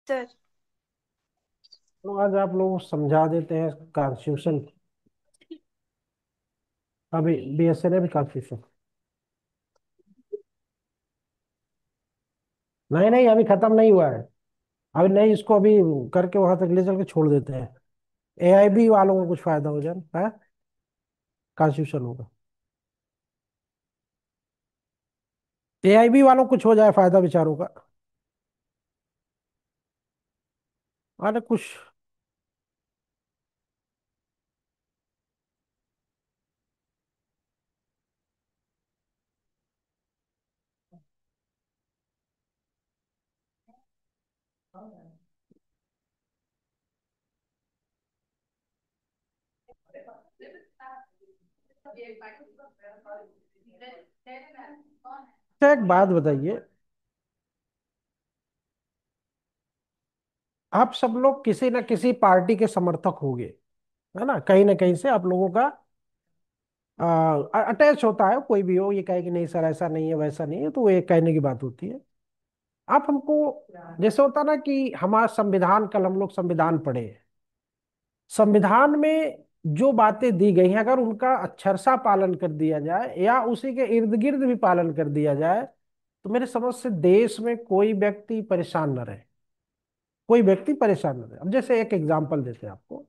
Sir. तो आज आप लोग समझा देते हैं कॉन्स्टिट्यूशन। अभी बीएसएनएल भी कॉन्स्टिट्यूशन। नहीं नहीं, अभी खत्म नहीं हुआ है। अभी नहीं, इसको अभी करके वहां तक ले चल के छोड़ देते हैं। एआईबी वालों को कुछ फायदा हो जाए है। कॉन्स्टिट्यूशन होगा। एआईबी वालों को कुछ हो जाए फायदा बेचारों का। अरे कुछ। अच्छा, एक बात बताइए। आप सब लोग किसी न किसी पार्टी के समर्थक होंगे, है ना कहीं से आप लोगों का अटैच होता है। कोई भी हो ये कहे कि नहीं सर ऐसा नहीं है वैसा नहीं है, तो वो ये कहने की बात होती है। आप हमको, जैसे होता ना कि हमारा संविधान, कल हम लोग संविधान पढ़े। संविधान में जो बातें दी गई हैं अगर उनका अक्षरशः पालन कर दिया जाए या उसी के इर्द गिर्द भी पालन कर दिया जाए, तो मेरे समझ से देश में कोई व्यक्ति परेशान न रहे। कोई व्यक्ति परेशान न रहे। अब जैसे एक एग्जांपल देते हैं आपको।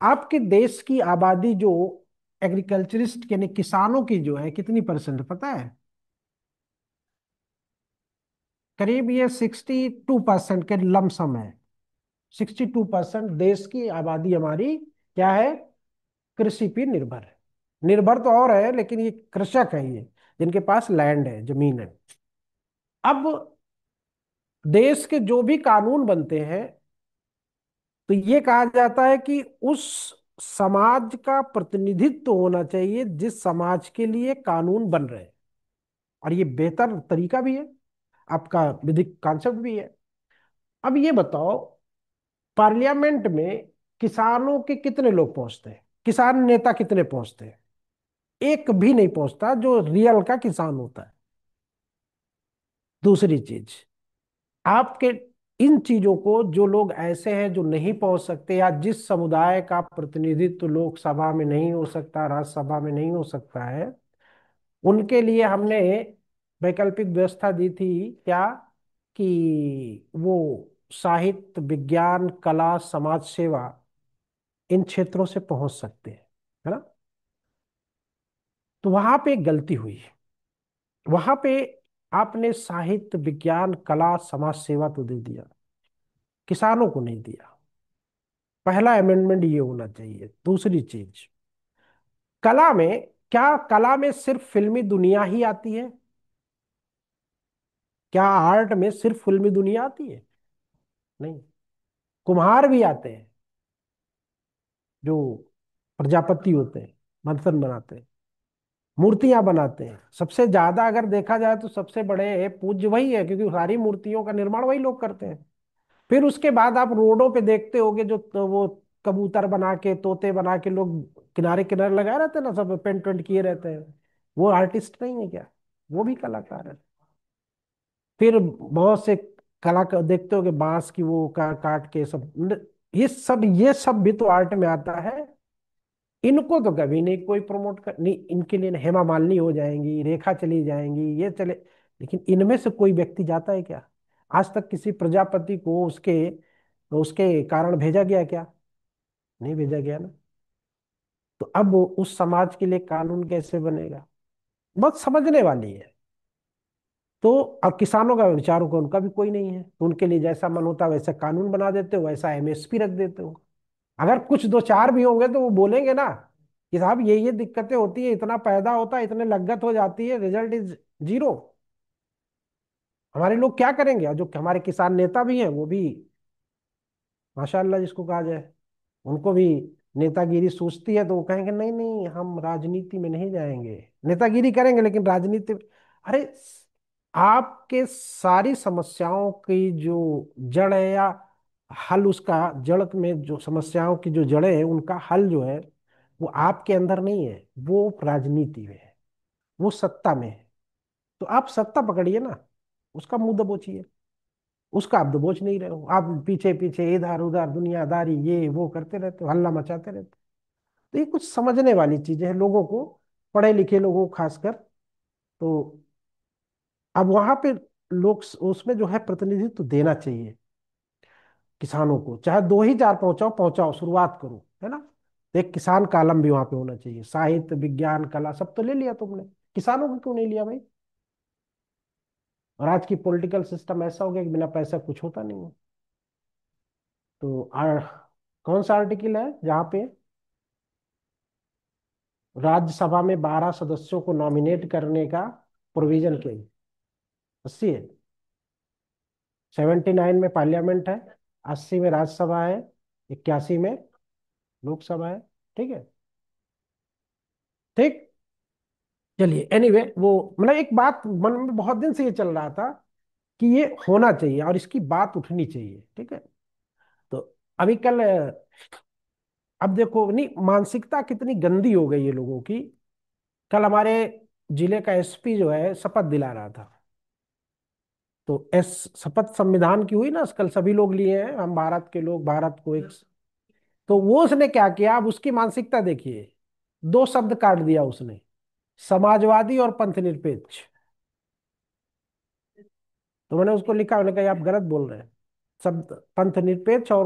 आपके देश की आबादी जो एग्रीकल्चरिस्ट यानी किसानों की जो है कितनी परसेंट पता है? करीब ये 62% के लमसम है। 62% देश की आबादी हमारी क्या है? कृषि पे निर्भर है। निर्भर तो और है, लेकिन ये कृषक है ये, जिनके पास लैंड है, जमीन है। अब देश के जो भी कानून बनते हैं तो ये कहा जाता है कि उस समाज का प्रतिनिधित्व होना चाहिए जिस समाज के लिए कानून बन रहे हैं। और ये बेहतर तरीका भी है, आपका विधिक कॉन्सेप्ट भी है। अब ये बताओ, पार्लियामेंट में किसानों के कितने लोग पहुंचते हैं? किसान नेता कितने पहुंचते हैं? एक भी नहीं पहुंचता जो रियल का किसान होता है। दूसरी चीज, आपके इन चीजों को जो लोग ऐसे हैं जो नहीं पहुंच सकते या जिस समुदाय का प्रतिनिधित्व लोकसभा में नहीं हो सकता, राज्यसभा में नहीं हो सकता है, उनके लिए हमने वैकल्पिक व्यवस्था दी थी। क्या? कि वो साहित्य, विज्ञान, कला, समाज सेवा इन क्षेत्रों से पहुंच सकते हैं, है ना? तो वहां पे एक गलती हुई है। वहां पे आपने साहित्य, विज्ञान, कला, समाज सेवा तो दे दिया, किसानों को नहीं दिया। पहला अमेंडमेंट ये होना चाहिए। दूसरी चीज, कला में, क्या कला में सिर्फ फिल्मी दुनिया ही आती है? क्या आर्ट में सिर्फ फिल्मी दुनिया आती है? नहीं। कुम्हार भी आते हैं जो प्रजापति होते हैं, मंथन बनाते हैं, मूर्तियां बनाते हैं। सबसे ज्यादा अगर देखा जाए तो सबसे बड़े पूज्य वही है, क्योंकि सारी मूर्तियों का निर्माण वही लोग करते हैं। फिर उसके बाद आप रोडों पे देखते होगे जो तो वो कबूतर बना के, तोते बना के लोग किनारे किनारे लगाए रहते हैं ना, सब पेंट वेंट किए रहते हैं। वो आर्टिस्ट नहीं है क्या? वो भी कलाकार है। फिर बहुत से कला देखते हो कि बांस की वो काट के सब ये सब भी तो आर्ट में आता है। इनको तो कभी नहीं कोई प्रमोट कर नहीं। इनके लिए हेमा मालिनी हो जाएंगी, रेखा चली जाएंगी, ये चले। लेकिन इनमें से कोई व्यक्ति जाता है क्या? आज तक किसी प्रजापति को उसके उसके कारण भेजा गया क्या? नहीं भेजा गया ना। तो अब उस समाज के लिए कानून कैसे बनेगा? बहुत समझने वाली है। तो अब किसानों का, विचारों का उनका भी कोई नहीं है, तो उनके लिए जैसा मन होता है वैसा कानून बना देते हो, वैसा एमएसपी रख देते हो। अगर कुछ दो चार भी होंगे तो वो बोलेंगे ना कि साहब ये दिक्कतें होती है, इतना पैदा होता है, इतने लागत हो जाती है, रिजल्ट इज जीरो। हमारे लोग क्या करेंगे? और जो हमारे किसान नेता भी हैं वो भी माशाल्लाह जिसको कहा जाए, उनको भी नेतागिरी सूझती है, तो वो कहेंगे नहीं नहीं हम राजनीति में नहीं जाएंगे। नेतागिरी करेंगे लेकिन राजनीति। अरे, आपके सारी समस्याओं की जो जड़ है या हल, उसका जड़ में जो समस्याओं की जो जड़ें हैं उनका हल जो है वो आपके अंदर नहीं है, वो राजनीति में है, वो सत्ता में है। तो आप सत्ता पकड़िए ना, उसका मुंह दबोचिए। उसका आप दबोच नहीं रहे हो, आप पीछे पीछे इधर उधर दुनियादारी ये वो करते रहते हो, हल्ला मचाते रहते हो। तो ये कुछ समझने वाली चीजें हैं लोगों को, पढ़े लिखे लोगों को खासकर। तो अब वहां पे लोग उसमें जो है प्रतिनिधित्व देना चाहिए किसानों को, चाहे दो ही चार पहुंचाओ पहुंचाओ, शुरुआत करो, है ना। तो एक किसान कालम भी वहां पे होना चाहिए, साहित्य विज्ञान कला सब तो ले लिया तुमने, किसानों को क्यों नहीं लिया भाई। और आज की पॉलिटिकल सिस्टम ऐसा हो गया कि बिना पैसा कुछ होता नहीं है। तो कौन सा आर्टिकल है जहाँ पे राज्यसभा में 12 सदस्यों को नॉमिनेट करने का प्रोविजन किया है? 80 है। 79 में पार्लियामेंट है, 80 में राज्यसभा है, 81 में लोकसभा है। ठीक है। ठीक। चलिए एनीवे वो मतलब एक बात मन में बहुत दिन से ये चल रहा था कि ये होना चाहिए और इसकी बात उठनी चाहिए। ठीक है। तो अभी कल अब देखो नहीं मानसिकता कितनी गंदी हो गई है लोगों की। कल हमारे जिले का एसपी जो है शपथ दिला रहा था। तो एस शपथ संविधान की हुई ना कल, सभी लोग लिए हैं, हम भारत के लोग भारत को एक। तो वो उसने क्या किया, अब उसकी मानसिकता देखिए, दो शब्द काट दिया उसने, समाजवादी और पंथ निरपेक्ष। तो मैंने उसको लिखा, मैंने कहा "ये आप गलत बोल रहे हैं, शब्द पंथ निरपेक्ष और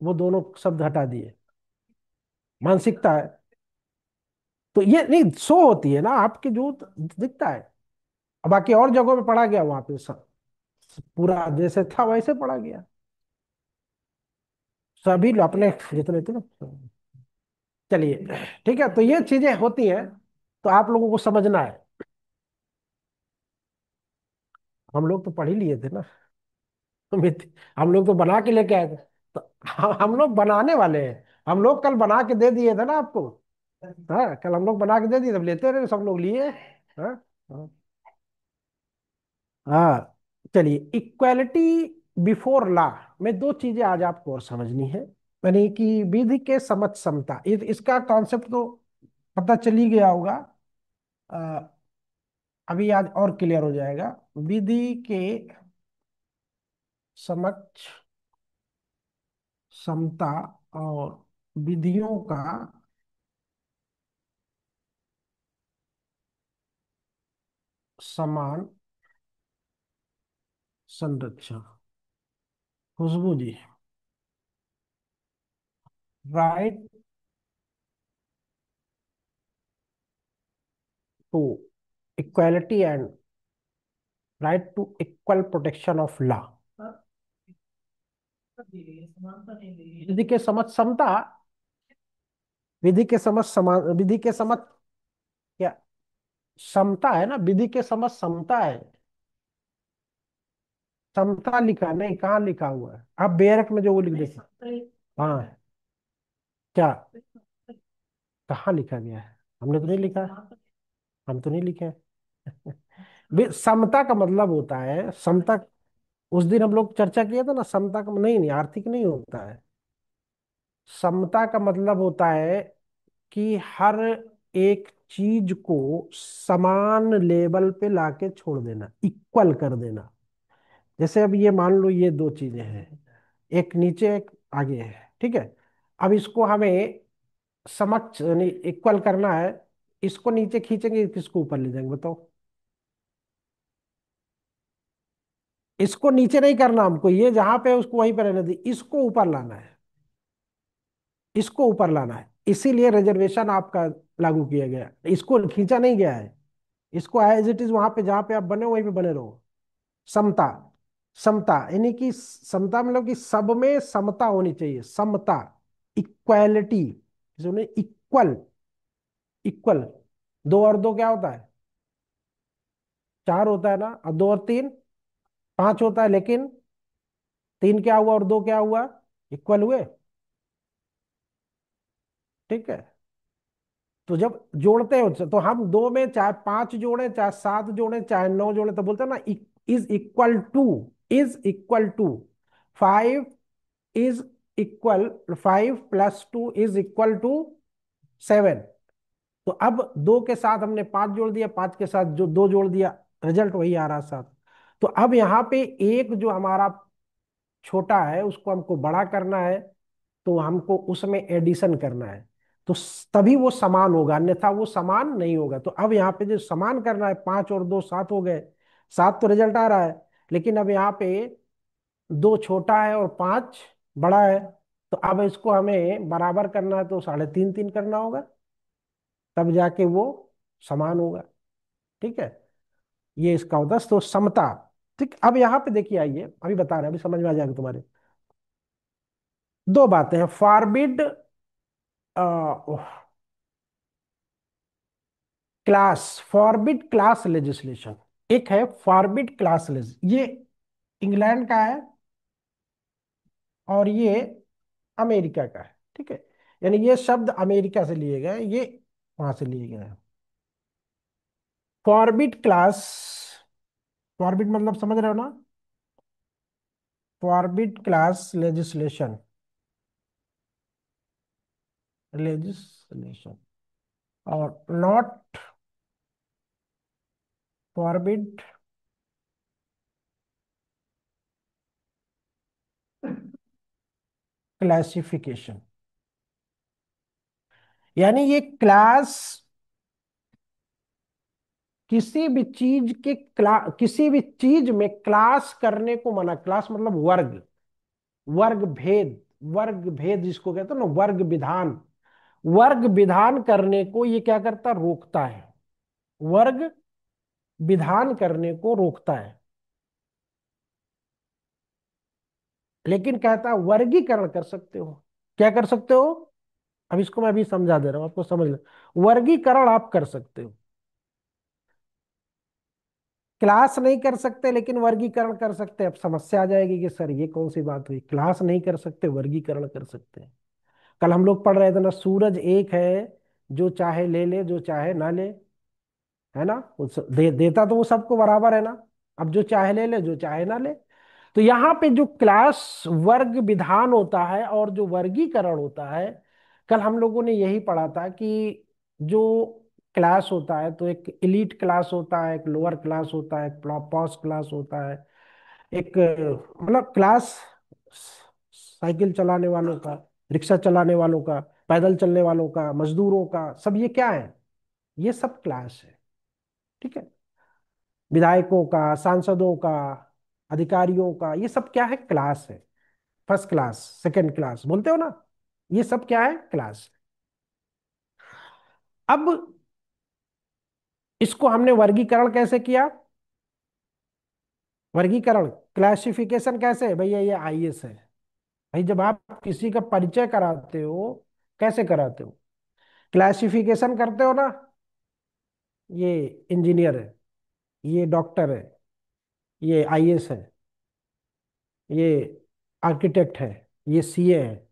वो दोनों शब्द हटा दिए, मानसिकता है। तो ये नहीं शो होती है ना आपकी जो दिखता है। अब बाकी और जगहों में पढ़ा गया, वहां पे पूरा जैसे था वैसे पढ़ा गया, सभी लोग अपने जितने थे ना। चलिए ठीक है, तो ये चीजें होती हैं, तो आप लोगों को समझना है। हम लोग तो पढ़ ही लिए थे ना। हम लोग तो बना के लेके आए थे। तो हम लोग बनाने वाले हैं, हम लोग कल बना के दे दिए थे ना आपको। हाँ कल हम लोग बना के दे दिए, तब लेते रहे, सब लोग लिए। हाँ। हाँ। हाँ। चलिए इक्वालिटी बिफोर लॉ में दो चीजें आज आपको और समझनी है। यानी कि विधि के समक्ष समता, इसका कॉन्सेप्ट तो पता चल ही गया होगा। अ, अभी आज और क्लियर हो जाएगा। विधि के समक्ष समता और विधियों का समान संरक्षण। Khushboo ji, right to equality and right to equal protection of law. विधि के समक्ष समता, विधि के समक्ष समान, विधि के समक्ष क्या समता है ना, विधि के समक्ष समता है। समता लिखा नहीं, कहाँ लिखा हुआ है, आप बेरक में जो वो लिख देते। हाँ। क्या, कहाँ लिखा गया है, हमने तो नहीं लिखा, हम तो नहीं लिखे हैं। समता का मतलब होता है, समता उस दिन हम लोग चर्चा किया था ना, समता का नहीं नहीं आर्थिक नहीं होता है। समता का मतलब होता है कि हर एक चीज को समान लेवल पे लाके छोड़ देना, इक्वल कर देना। जैसे अब ये मान लो ये दो चीजें हैं, एक नीचे एक आगे है, ठीक है। अब इसको हमें समक्ष यानी इक्वल करना है, इसको नीचे खींचेंगे किसको ऊपर ले जाएंगे बताओ। इसको नीचे नहीं करना हमको, ये जहां पे है उसको वहीं पर रहने दी, इसको ऊपर लाना है, इसको ऊपर लाना है, इसीलिए रिजर्वेशन आपका लागू किया गया, इसको खींचा नहीं गया है। इसको एज इट इज वहां पे जहां पे आप बने हो वहीं पे बने रहो। समता, समता यानी कि समता मतलब कि सब में समता होनी चाहिए, समता, इक्वालिटी, इक्वल, इक्वल। दो और दो क्या होता है, चार होता है ना, और दो और तीन पांच होता है, लेकिन तीन क्या हुआ और दो क्या हुआ, इक्वल हुए। ठीक है। तो जब जोड़ते हो तो हम दो में चाहे पांच जोड़े चाहे सात जोड़े चाहे नौ जोड़े तो बोलते हैं ना, is equal to, is equal to five, is equal, five plus two is equal to seven. तो अब दो के साथ हमने पांच जोड़ दिया, पांच के साथ जो दो जोड़ दिया, रिजल्ट वही आ रहा साथ। तो अब यहाँ पे एक जो हमारा छोटा है उसको हमको बड़ा करना है, तो हमको उसमें एडिशन करना है। तो तभी वो समान होगा, अन्यथा वो समान नहीं होगा। तो अब यहाँ पे जो समान करना है, 5 और 2 7 हो गए, 7 तो रिजल्ट आ रहा है। लेकिन अब यहाँ पे 2 छोटा है और 5 बड़ा है, तो अब इसको हमें बराबर करना है, तो 3.5 3 करना होगा, तब जाके वो समान होगा। ठीक है, ये इसका होता है तो समता। ठीक, अब यहाँ पे देखिए, आइए अभी बता रहे हैं, अभी समझ में आ जाएगा तुम्हारे। दो बातें हैं, forbid class, forbid class legislation. एक है फॉरबिड क्लास लेज, ये इंग्लैंड का है और ये अमेरिका का है। ठीक है, यानी ये शब्द अमेरिका से लिए गए, ये वहां से लिए गए हैं। फॉरबिड क्लास, फॉरबिड मतलब समझ रहे हो ना, फॉरबिड क्लास लेजिस्लेशन, लेजिस्लेशन, और नॉट फॉरबिड क्लासिफिकेशन। यानी ये क्लास, किसी भी चीज के किसी भी चीज में क्लास करने को मना, क्लास मतलब वर्ग, वर्ग भेद, वर्ग भेद जिसको कहते हैं ना, वर्ग विधान, वर्ग विधान करने को ये क्या करता है, रोकता है। वर्ग विधान करने को रोकता है, लेकिन कहता है वर्गीकरण कर सकते हो। क्या कर सकते हो? अब इसको मैं अभी समझा दे रहा हूं, आपको समझ लो। वर्गीकरण आप कर सकते हो, क्लास नहीं कर सकते लेकिन वर्गीकरण कर सकते हैं। अब समस्या आ जाएगी कि सर ये कौन सी बात हुई, क्लास नहीं कर सकते वर्गीकरण कर सकते हैं। कल हम लोग पढ़ रहे थे ना, सूरज एक है, जो चाहे ले ले, जो चाहे ना ले, है ना, देता तो वो सबको बराबर है ना। अब जो चाहे ले ले, जो चाहे ना ले। तो यहाँ पे जो क्लास वर्ग विधान होता है और जो वर्गीकरण होता है, कल हम लोगों ने यही पढ़ा था कि जो क्लास होता है, तो एक इलीट क्लास होता है, एक लोअर क्लास होता है, एक पॉस क्लास होता है, एक मतलब क्लास, साइकिल चलाने वालों का, रिक्शा चलाने वालों का, पैदल चलने वालों का, मजदूरों का, सब ये क्या है, ये सब क्लास है। ठीक है, विधायकों का, सांसदों का, अधिकारियों का, ये सब क्या है, क्लास है। फर्स्ट क्लास, सेकंड क्लास बोलते हो ना, ये सब क्या है, क्लास। अब इसको हमने वर्गीकरण कैसे किया, वर्गीकरण क्लासिफिकेशन कैसे है भैया, ये आईएएस है। भाई जब आप किसी का परिचय कराते हो, कैसे कराते हो, क्लासिफिकेशन करते हो ना, ये इंजीनियर है, ये डॉक्टर है, ये आईएएस है, ये आर्किटेक्ट है, ये सीए है।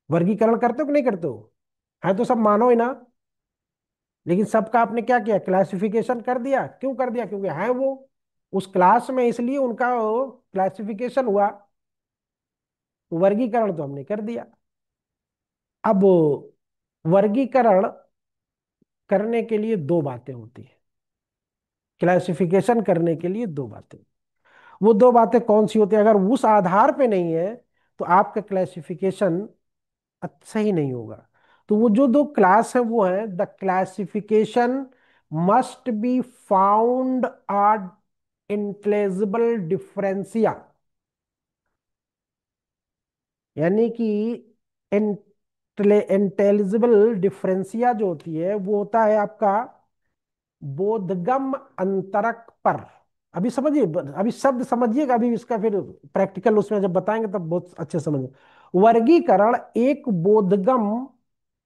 वर्गीकरण करते हो कि नहीं करते हो? है तो सब मानो ही ना। लेकिन सबका आपने क्या किया, क्लासिफिकेशन कर दिया। क्यों कर दिया? क्योंकि है वो उस क्लास में, इसलिए उनका क्लासिफिकेशन हुआ। वर्गीकरण तो हमने कर दिया। अब वर्गीकरण करने के लिए दो बातें होती है, क्लासिफिकेशन करने के लिए दो बातें। वो दो बातें कौन सी होती है? अगर उस आधार पे नहीं है तो आपका क्लासिफिकेशन सही नहीं होगा। तो वो जो दो क्लास है वो है, the classification must be found are intelligible differentia. यानी कि इंटेलिजिबल डिफरेंशिया जो होती है वो होता है आपका बोधगम अंतरक पर। अभी समझिए, अभी शब्द समझिएगा, अभी इसका फिर प्रैक्टिकल उसमें जब बताएंगे तब बहुत अच्छे समझ। वर्गीकरण एक बोधगम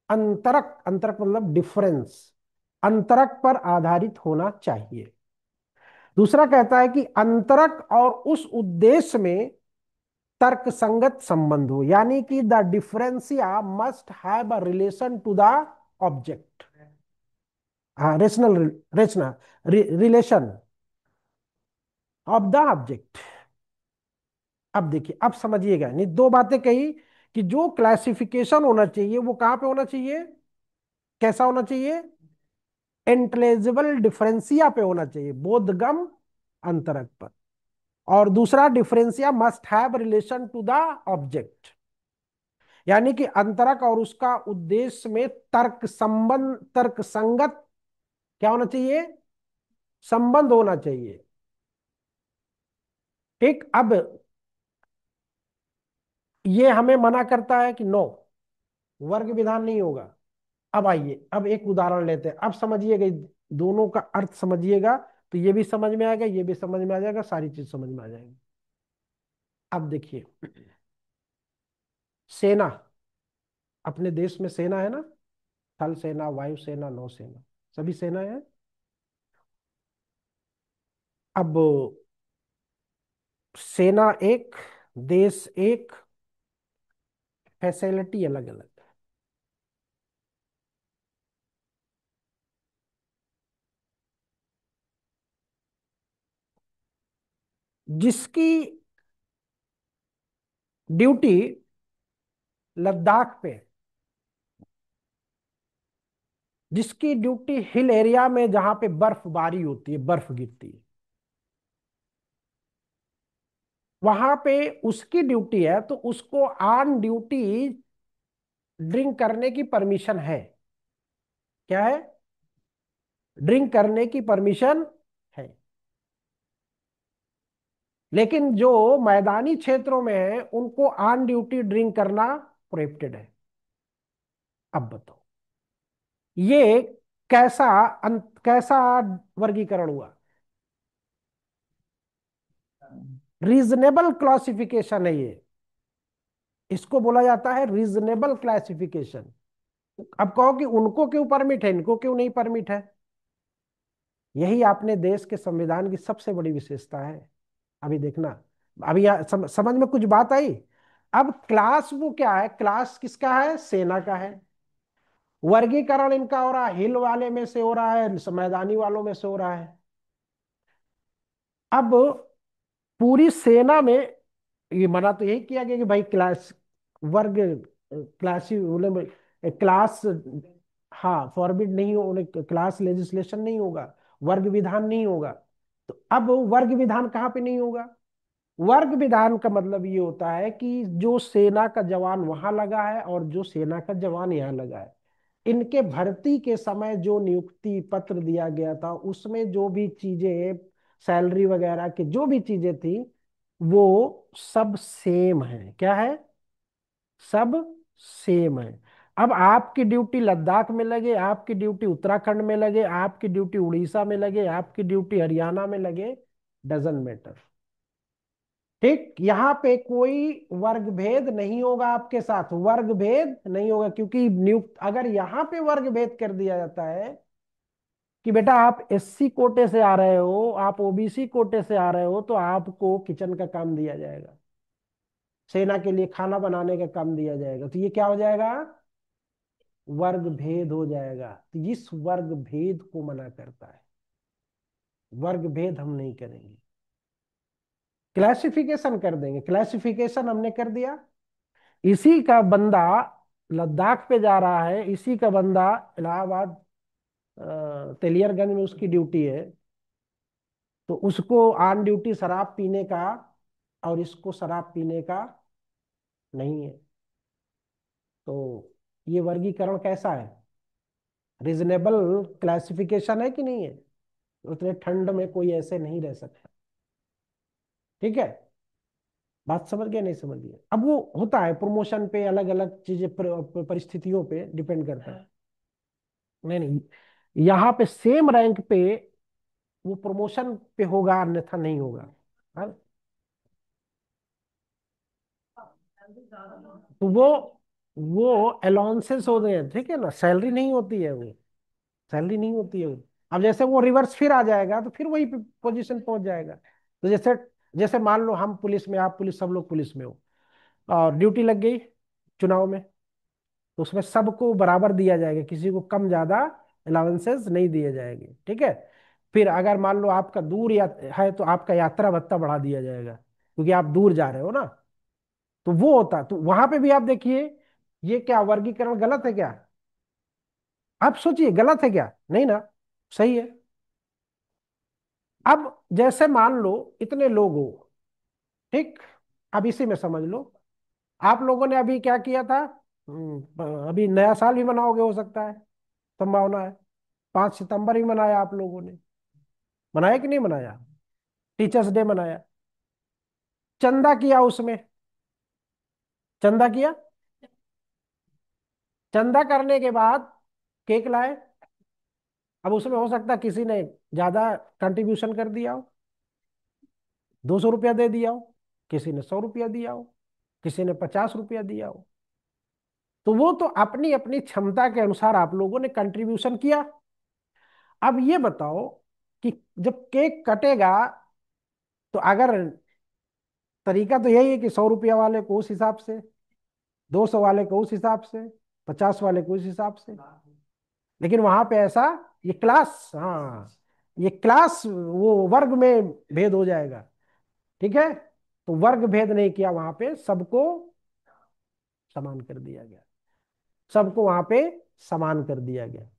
अंतरक, अंतरक मतलब डिफरेंस, अंतरक पर आधारित होना चाहिए। दूसरा कहता है कि अंतरक और उस उद्देश्य में तर्कसंगत संबंध हो, यानी कि the differentia must have a relation to the object. हाँ, rational, rational relation of the object. अब देखिए, अब समझिएगा, नहीं दो बातें कही कि जो क्लासिफिकेशन होना चाहिए वो कहां पे होना चाहिए, कैसा होना चाहिए, इंटेलिजिबल डिफरेंशिया पे होना चाहिए, बोधगम अंतरक पर। और दूसरा differentia must have relation to the object, यानी कि अंतरक और उसका उद्देश्य में तर्क संगत क्या होना चाहिए, संबंध होना चाहिए। ठीक, अब ये हमें मना करता है कि नो, वर्ग विधान नहीं होगा। अब आइए, अब एक उदाहरण लेते हैं, अब समझिएगा, दोनों का अर्थ समझिएगा, तो ये भी समझ में आएगा, ये भी समझ में आ जाएगा, सारी चीज समझ में आ जाएगी। अब देखिए, सेना, अपने देश में सेना है ना, थल सेना, वायु सेना, नौसेना, सभी सेना है। अब सेना एक, देश एक, फैसिलिटी अलग अलग। जिसकी ड्यूटी लद्दाख पे, जिसकी ड्यूटी हिल एरिया में जहां पे बर्फबारी होती है, बर्फ गिरती है, वहां पे उसकी ड्यूटी है, तो उसको ऑन ड्यूटी ड्रिंक करने की परमिशन है। क्या है? ड्रिंक करने की परमिशन है। लेकिन जो मैदानी क्षेत्रों में है, उनको ऑन ड्यूटी ड्रिंक करना प्रोहिबिटेड है। अब बताओ, ये कैसा वर्गीकरण हुआ? रीजनेबल क्लासिफिकेशन है ये, इसको बोला जाता है रीजनेबल क्लासिफिकेशन। अब कहो कि उनको क्यों परमिट है, इनको क्यों नहीं परमिट है? यही आपने देश के संविधान की सबसे बड़ी विशेषता है। अभी देखना, अभी यहाँ समझ में कुछ बात आई। अब क्लास वो क्या है, क्लास किसका है, सेना का है। वर्गीकरण इनका हो रहा है, हिल वाले में से हो रहा है, मैदानी वालों में से हो रहा है। अब पूरी सेना में ये मना तो यही किया गया कि भाई क्लास, वर्ग, क्लासी क्लास, हाँ फॉरबिड नहीं हो, उन्हें क्लास लेजिस्लेशन नहीं होगा, वर्ग विधान नहीं होगा। तो अब वर्ग विधान कहाँ पे नहीं होगा? वर्ग विधान का मतलब ये होता है कि जो सेना का जवान वहां लगा है और जो सेना का जवान यहाँ लगा है, इनके भर्ती के समय जो नियुक्ति पत्र दिया गया था, उसमें जो भी चीजें, सैलरी वगैरह की जो भी चीजें थी, वो सब सेम है। क्या है? सब सेम है। अब आपकी ड्यूटी लद्दाख में लगे, आपकी ड्यूटी उत्तराखंड में लगे, आपकी ड्यूटी उड़ीसा में लगे, आपकी ड्यूटी हरियाणा में लगे, डजंट मैटर। ठीक, यहाँ पे कोई वर्ग भेद नहीं होगा, आपके साथ वर्ग भेद नहीं होगा, क्योंकि नियुक्त, अगर यहाँ पे वर्ग भेद कर दिया जाता है कि बेटा आप एससी कोटे से आ रहे हो, आप ओबीसी कोटे से आ रहे हो, तो आपको किचन का काम दिया जाएगा, सेना के लिए खाना बनाने का काम दिया जाएगा, तो ये क्या हो जाएगा? वर्ग भेद हो जाएगा। तो इस वर्ग भेद को मना करता है, वर्ग भेद हम नहीं करेंगे, क्लासिफिकेशन कर देंगे। क्लासिफिकेशन हमने कर दिया, इसी का बंदा लद्दाख पे जा रहा है, इसी का बंदा इलाहाबाद तेलियरगंज में उसकी ड्यूटी है, तो उसको ऑन ड्यूटी शराब पीने का और इसको शराब पीने का नहीं है। तो ये वर्गीकरण कैसा है? रीजनेबल क्लासिफिकेशन है कि नहीं है? उतने ठंड में कोई ऐसे नहीं रह सकता। ठीक है, बात समझ गए नहीं समझ गए? अब वो होता है प्रमोशन पे, अलग अलग चीजें परिस्थितियों पे डिपेंड करता है। नहीं नहीं, यहाँ पे सेम रैंक पे वो प्रमोशन पे होगा, अन्यथा नहीं होगा। हाँ? तो वो अलाउंसेस होते हैं, ठीक है ना, सैलरी नहीं होती है वो, सैलरी नहीं होती है वो। अब जैसे वो रिवर्स फिर आ जाएगा, तो फिर वही पोजीशन पहुंच जाएगा। तो जैसे, जैसे मान लो हम पुलिस में, आप पुलिस, सब लोग पुलिस में हो, और ड्यूटी लग गई चुनाव में, तो उसमें सबको बराबर दिया जाएगा, किसी को कम ज्यादा अलाउंसेस नहीं दिए जाएंगे। ठीक है, फिर अगर मान लो आपका दूर है, तो आपका यात्रा भत्ता बढ़ा दिया जाएगा, क्योंकि आप दूर जा रहे हो ना। तो वो होता, तो वहां पे भी आप देखिए, ये क्या वर्गीकरण गलत है क्या? आप सोचिए, गलत है क्या? नहीं ना, सही है। अब जैसे मान लो इतने लोग हो, ठीक। अब इसी में समझ लो, आप लोगों ने अभी क्या किया था, अभी नया साल भी मनाओगे हो सकता है, संभावना है। 5 सितंबर भी मनाया आप लोगों ने, मनाया कि नहीं मनाया? टीचर्स डे मनाया, चंदा किया उसमें, चंदा किया। चंदा करने के बाद केक लाए। अब उसमें हो सकता है किसी ने ज्यादा कंट्रीब्यूशन कर दिया हो, 200 रुपया दे दिया हो, किसी ने 100 रुपया दिया हो, किसी ने 50 रुपया दिया हो। तो वो तो अपनी अपनी क्षमता के अनुसार आप लोगों ने कंट्रीब्यूशन किया। अब ये बताओ कि जब केक कटेगा, तो अगर तरीका तो यही है कि 100 रुपया वाले को उस हिसाब से, 200 वाले को उस हिसाब से, 50 वाले को उस हिसाब से। लेकिन वहां पे ऐसा, ये क्लास, हाँ, ये क्लास वो वर्ग में भेद हो जाएगा। ठीक है, तो वर्ग भेद नहीं किया वहां पे, सबको समान कर दिया गया, सबको वहां पे समान कर दिया गया।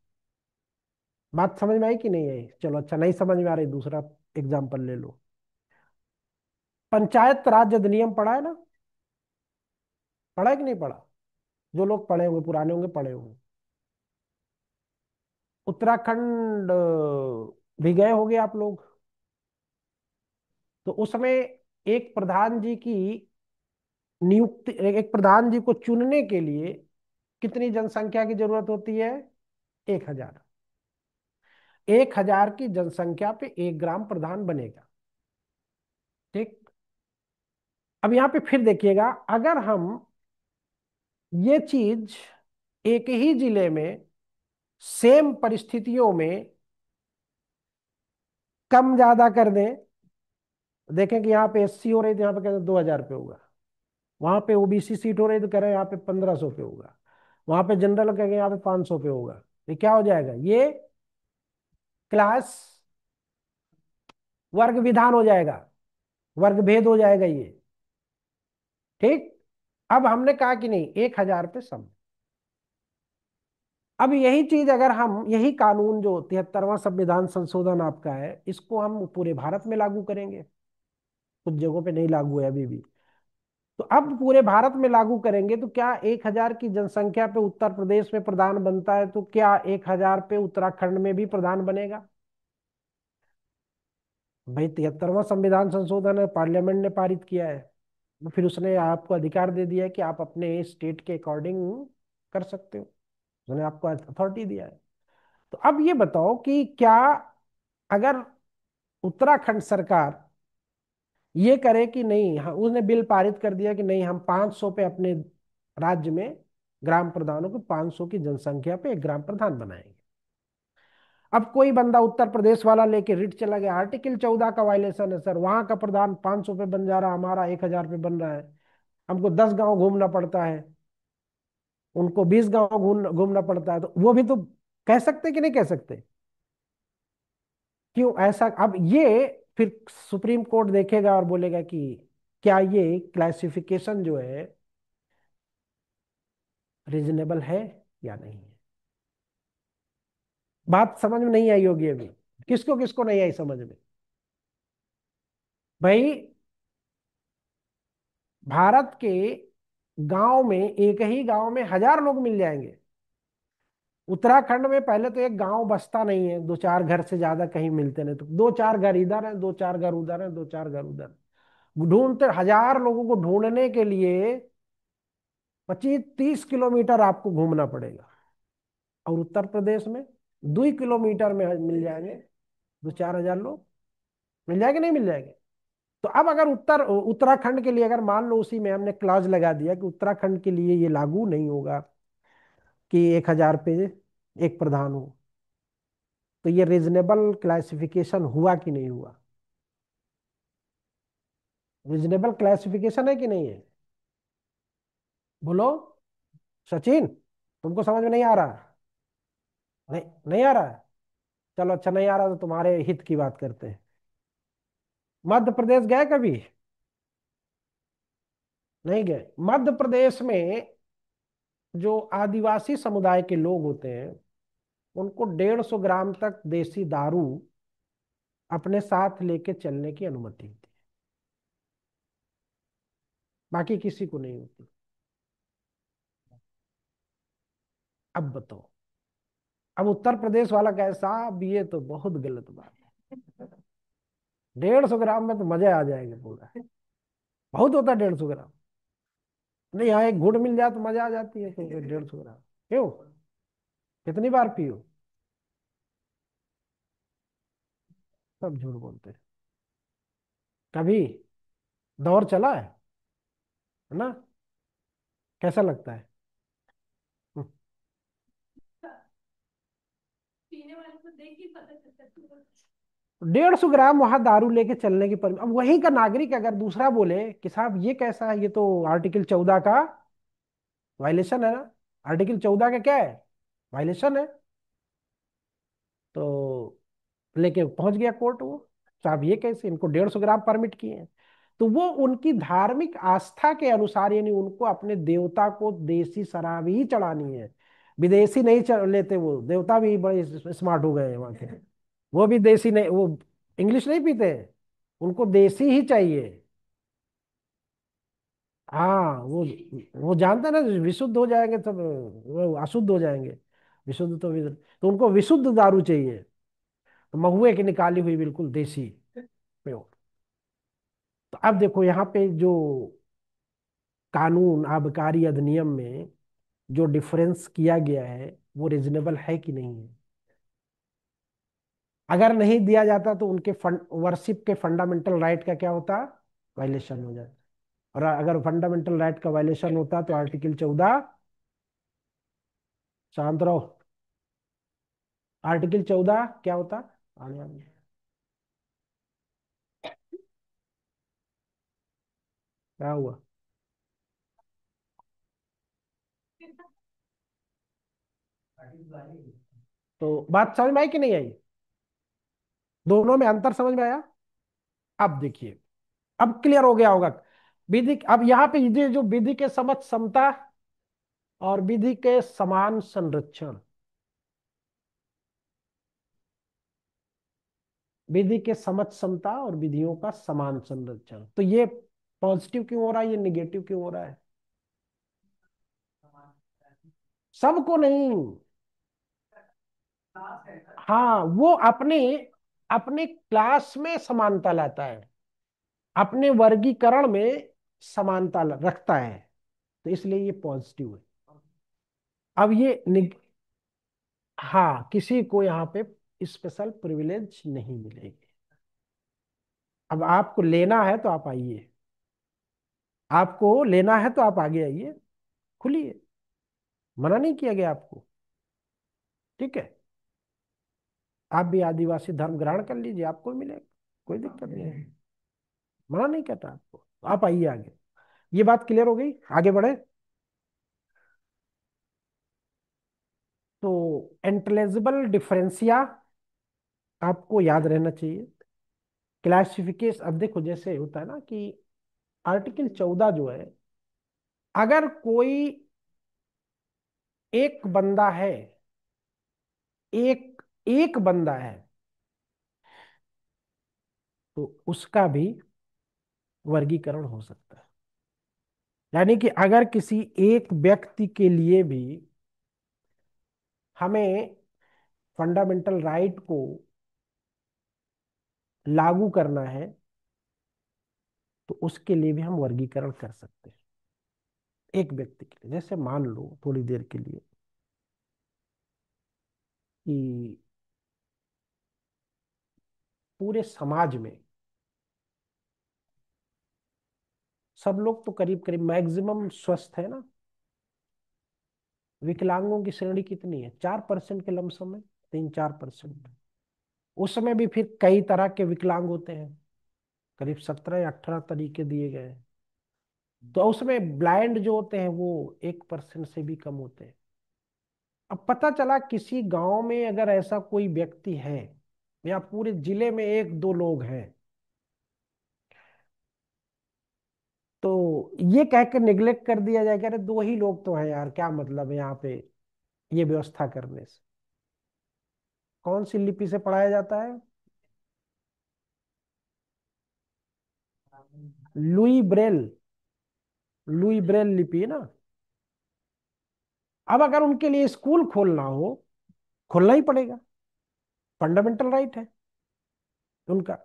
बात समझ में आई कि नहीं आई? चलो अच्छा, नहीं समझ में आ रही, दूसरा एग्जाम्पल ले लो। पंचायत राज अधिनियम पढ़ा है ना? पढ़ा है कि नहीं पढ़ा? जो लोग पढ़े होंगे, पुराने होंगे, पढ़े होंगे। उत्तराखंड भी गए होंगे आप लोग। तो उसमें एक प्रधान जी की नियुक्ति, एक प्रधान जी को चुनने के लिए कितनी जनसंख्या की जरूरत होती है? 1,000। 1,000 की जनसंख्या पे एक ग्राम प्रधान बनेगा। ठीक। अब यहां पे फिर देखिएगा, अगर हम ये चीज एक ही जिले में सेम परिस्थितियों में कम ज्यादा कर दें, देखें कि यहाँ पे एससी हो रही तो यहाँ पे कहते हैं 2,000 पे होगा, वहां पे ओबीसी सीट हो रही तो कह रहे हैं यहाँ पे 1,500 पे होगा, वहां पे जनरल कहेंगे यहाँ पे 500 पे होगा। ये क्या हो जाएगा? ये क्लास वर्ग विधान हो जाएगा, वर्ग भेद हो जाएगा ये। ठीक। अब हमने कहा कि नहीं, 1,000 पे सम। अब यही चीज अगर हम, यही कानून जो 73वां संविधान संशोधन आपका है, इसको हम पूरे भारत में लागू करेंगे। कुछ जगहों पे नहीं लागू है अभी भी। तो अब पूरे भारत में लागू करेंगे तो क्या 1,000 की जनसंख्या पे उत्तर प्रदेश में प्रधान बनता है, तो क्या 1,000 पे उत्तराखंड में भी प्रधान बनेगा? भाई 73वां संविधान संशोधन है, पार्लियामेंट ने पारित किया है, तो फिर उसने आपको अधिकार दे दिया है कि आप अपने स्टेट के अकॉर्डिंग कर सकते हो। उसने आपको अथॉरिटी दिया है। तो अब ये बताओ कि क्या, अगर उत्तराखंड सरकार ये करे कि नहीं, हाँ, उसने बिल पारित कर दिया कि नहीं, हम 500 पे अपने राज्य में ग्राम प्रधानों को, 500 की जनसंख्या पे एक ग्राम प्रधान बनाएंगे। अब कोई बंदा उत्तर प्रदेश वाला लेके रिट चला गया, आर्टिकल 14 का वायलेशन है सर, वहां का प्रधान 500 पे बन जा रहा, हमारा 1,000 पे बन रहा है, हमको 10 गांव घूमना पड़ता है, उनको 20 गांव घूमना पड़ता है, तो वो भी तो कह सकते कि नहीं कह सकते? क्यों ऐसा? अब ये फिर सुप्रीम कोर्ट देखेगा और बोलेगा कि क्या ये क्लासिफिकेशन जो है रीजनेबल है या नहीं है। बात समझ में नहीं आई होगी अभी। किसको किसको नहीं आई समझ में? भाई, भारत के गांव में, एक ही गांव में 1,000 लोग मिल जाएंगे। उत्तराखंड में पहले तो एक गांव बसता नहीं है, 2-4 घर से ज्यादा कहीं मिलते नहीं, तो 2-4 घर इधर है, 2-4 घर उधर है, 2-4 घर उधर। ढूंढते 1,000 लोगों को ढूंढने के लिए 25-30 किलोमीटर आपको घूमना पड़ेगा। और उत्तर प्रदेश में 2 किलोमीटर में मिल जाएंगे 2-4 हजार लोग, मिल जाएंगे नहीं मिल जाएंगे? तो अब अगर उत्तराखंड के लिए अगर मान लो उसी में हमने क्लॉज लगा दिया कि उत्तराखंड के लिए ये लागू नहीं होगा कि 1,000 पे एक प्रधान हो, तो ये रीजनेबल क्लासिफिकेशन हुआ कि नहीं हुआ? रीजनेबल क्लासिफिकेशन है कि नहीं है? बोलो सचिन, तुमको समझ में नहीं आ रहा? नहीं, नहीं आ रहा है? चलो अच्छा, नहीं आ रहा तो तुम्हारे हित की बात करते हैं। मध्य प्रदेश गए कभी? नहीं गए? मध्य प्रदेश में जो आदिवासी समुदाय के लोग होते हैं, उनको 150 ग्राम तक देसी दारू अपने साथ लेके चलने की अनुमति होती बाकी किसी को नहीं होती। अब बताओ। अब उत्तर प्रदेश वाला कैसा, अब ये तो बहुत गलत बात है। 150 ग्राम में तो मजे आ जाएंगे पूरा। बहुत होता है 150 ग्राम। नहीं, यहाँ एक घूंट मिल जाए तो मजा आ जाती है, तो 150 ग्राम क्यों? कितनी बार पियो? सब झूठ बोलते हैं। कभी दौर चला है ना? कैसा लगता है? 150 ग्राम वहां दारू लेके चलने की पर, अब वहीं का नागरिक अगर दूसरा बोले कि साहब ये कैसा है, ये तो आर्टिकल 14 का वायलेशन है ना। आर्टिकल 14 का क्या है? वायलेशन है। तो लेके पहुंच गया कोर्ट वो, साहब ये कैसे, इनको 150 ग्राम परमिट किए हैं। तो वो उनकी धार्मिक आस्था के अनुसार, यानी उनको अपने देवता को देसी शराब ही चढ़ानी है। विदेशी नहीं लेते, वो देवता भी बड़े स्मार्ट हो गए हैं वहां के। वो भी देसी नहीं, वो इंग्लिश नहीं पीते हैं, उनको देसी ही चाहिए। हाँ, वो जानते हैं ना, विशुद्ध हो जाएंगे तब वो अशुद्ध हो जाएंगे। विशुद्ध तो विशुद्ध, तो उनको विशुद्ध दारू चाहिए। तो महुए की निकाली हुई बिल्कुल देसी प्योर। तो अब देखो यहाँ पे जो कानून आबकारी अधिनियम में जो डिफरेंस किया गया है, वो रिजनेबल है कि नहीं है? अगर नहीं दिया जाता तो उनके वर्शिप के फंडामेंटल राइट का क्या होता? वायलेशन हो जाता। और अगर फंडामेंटल राइट का वायलेशन होता तो आर्टिकल 14, शांत रहो, आर्टिकल 14 क्या होता? आने वाले क्या हुआ? तो बात समझ में आई कि नहीं आई? दोनों में अंतर समझ में आया? अब देखिए, अब क्लियर हो गया होगा। विधि, अब यहाँ पे ये जो विधि के समक्ष समता और विधि के समान संरक्षण, विधि के समक्ष समता और विधियों का समान संरक्षण, तो ये पॉजिटिव क्यों हो रहा है, ये निगेटिव क्यों हो रहा है? सबको नहीं। हाँ, वो अपने अपने क्लास में समानता लाता है, अपने वर्गीकरण में समानता रखता है, तो इसलिए ये पॉजिटिव है। अब ये हाँ, किसी को यहाँ पे स्पेशल प्रिविलेज नहीं मिलेगी। अब आपको लेना है तो आप आइए, आपको लेना है तो आप आगे आइए, खुलिए, मना नहीं किया गया आपको। ठीक है, आप भी आदिवासी धर्म ग्रहण कर लीजिए, आपको भी मिलेगा, कोई दिक्कत नहीं है, मना नहीं करता आपको, तो आप आइए आगे। ये बात क्लियर हो गई, आगे बढ़े। तो इंटेलिजिबल डिफरेंशिया आपको याद रहना चाहिए। क्लासिफिकेशन, अब देखो जैसे होता है ना कि आर्टिकल 14 जो है, अगर कोई एक बंदा है, एक एक बंदा है, तो उसका भी वर्गीकरण हो सकता है। यानी कि अगर किसी एक व्यक्ति के लिए भी हमें फंडामेंटल राइट को लागू करना है, तो उसके लिए भी हम वर्गीकरण कर सकते हैं। एक व्यक्ति के लिए, जैसे मान लो थोड़ी देर के लिए कि पूरे समाज में सब लोग तो करीब करीब मैक्सिमम स्वस्थ है ना। विकलांगों की श्रेणी कितनी है? 4% के लमसम में, 3-4%। उसमें भी फिर कई तरह के विकलांग होते हैं, करीब 17 या 18 तरीके दिए गए हैं। तो उसमें ब्लाइंड जो होते हैं वो 1% से भी कम होते हैं। अब पता चला किसी गांव में अगर ऐसा कोई व्यक्ति है, या पूरे जिले में एक दो लोग हैं, तो ये कह के निग्लेक्ट कर दिया जाएगा, अरे दो ही लोग तो हैं यार, क्या मतलब है यहाँ पे ये व्यवस्था करने से? कौन सी लिपि से पढ़ाया जाता है? Louis Braille. लुई ब्रेल लिपि ना। अब अगर उनके लिए स्कूल खोलना हो, खोलना ही पड़ेगा, फंडामेंटल राइट है उनका।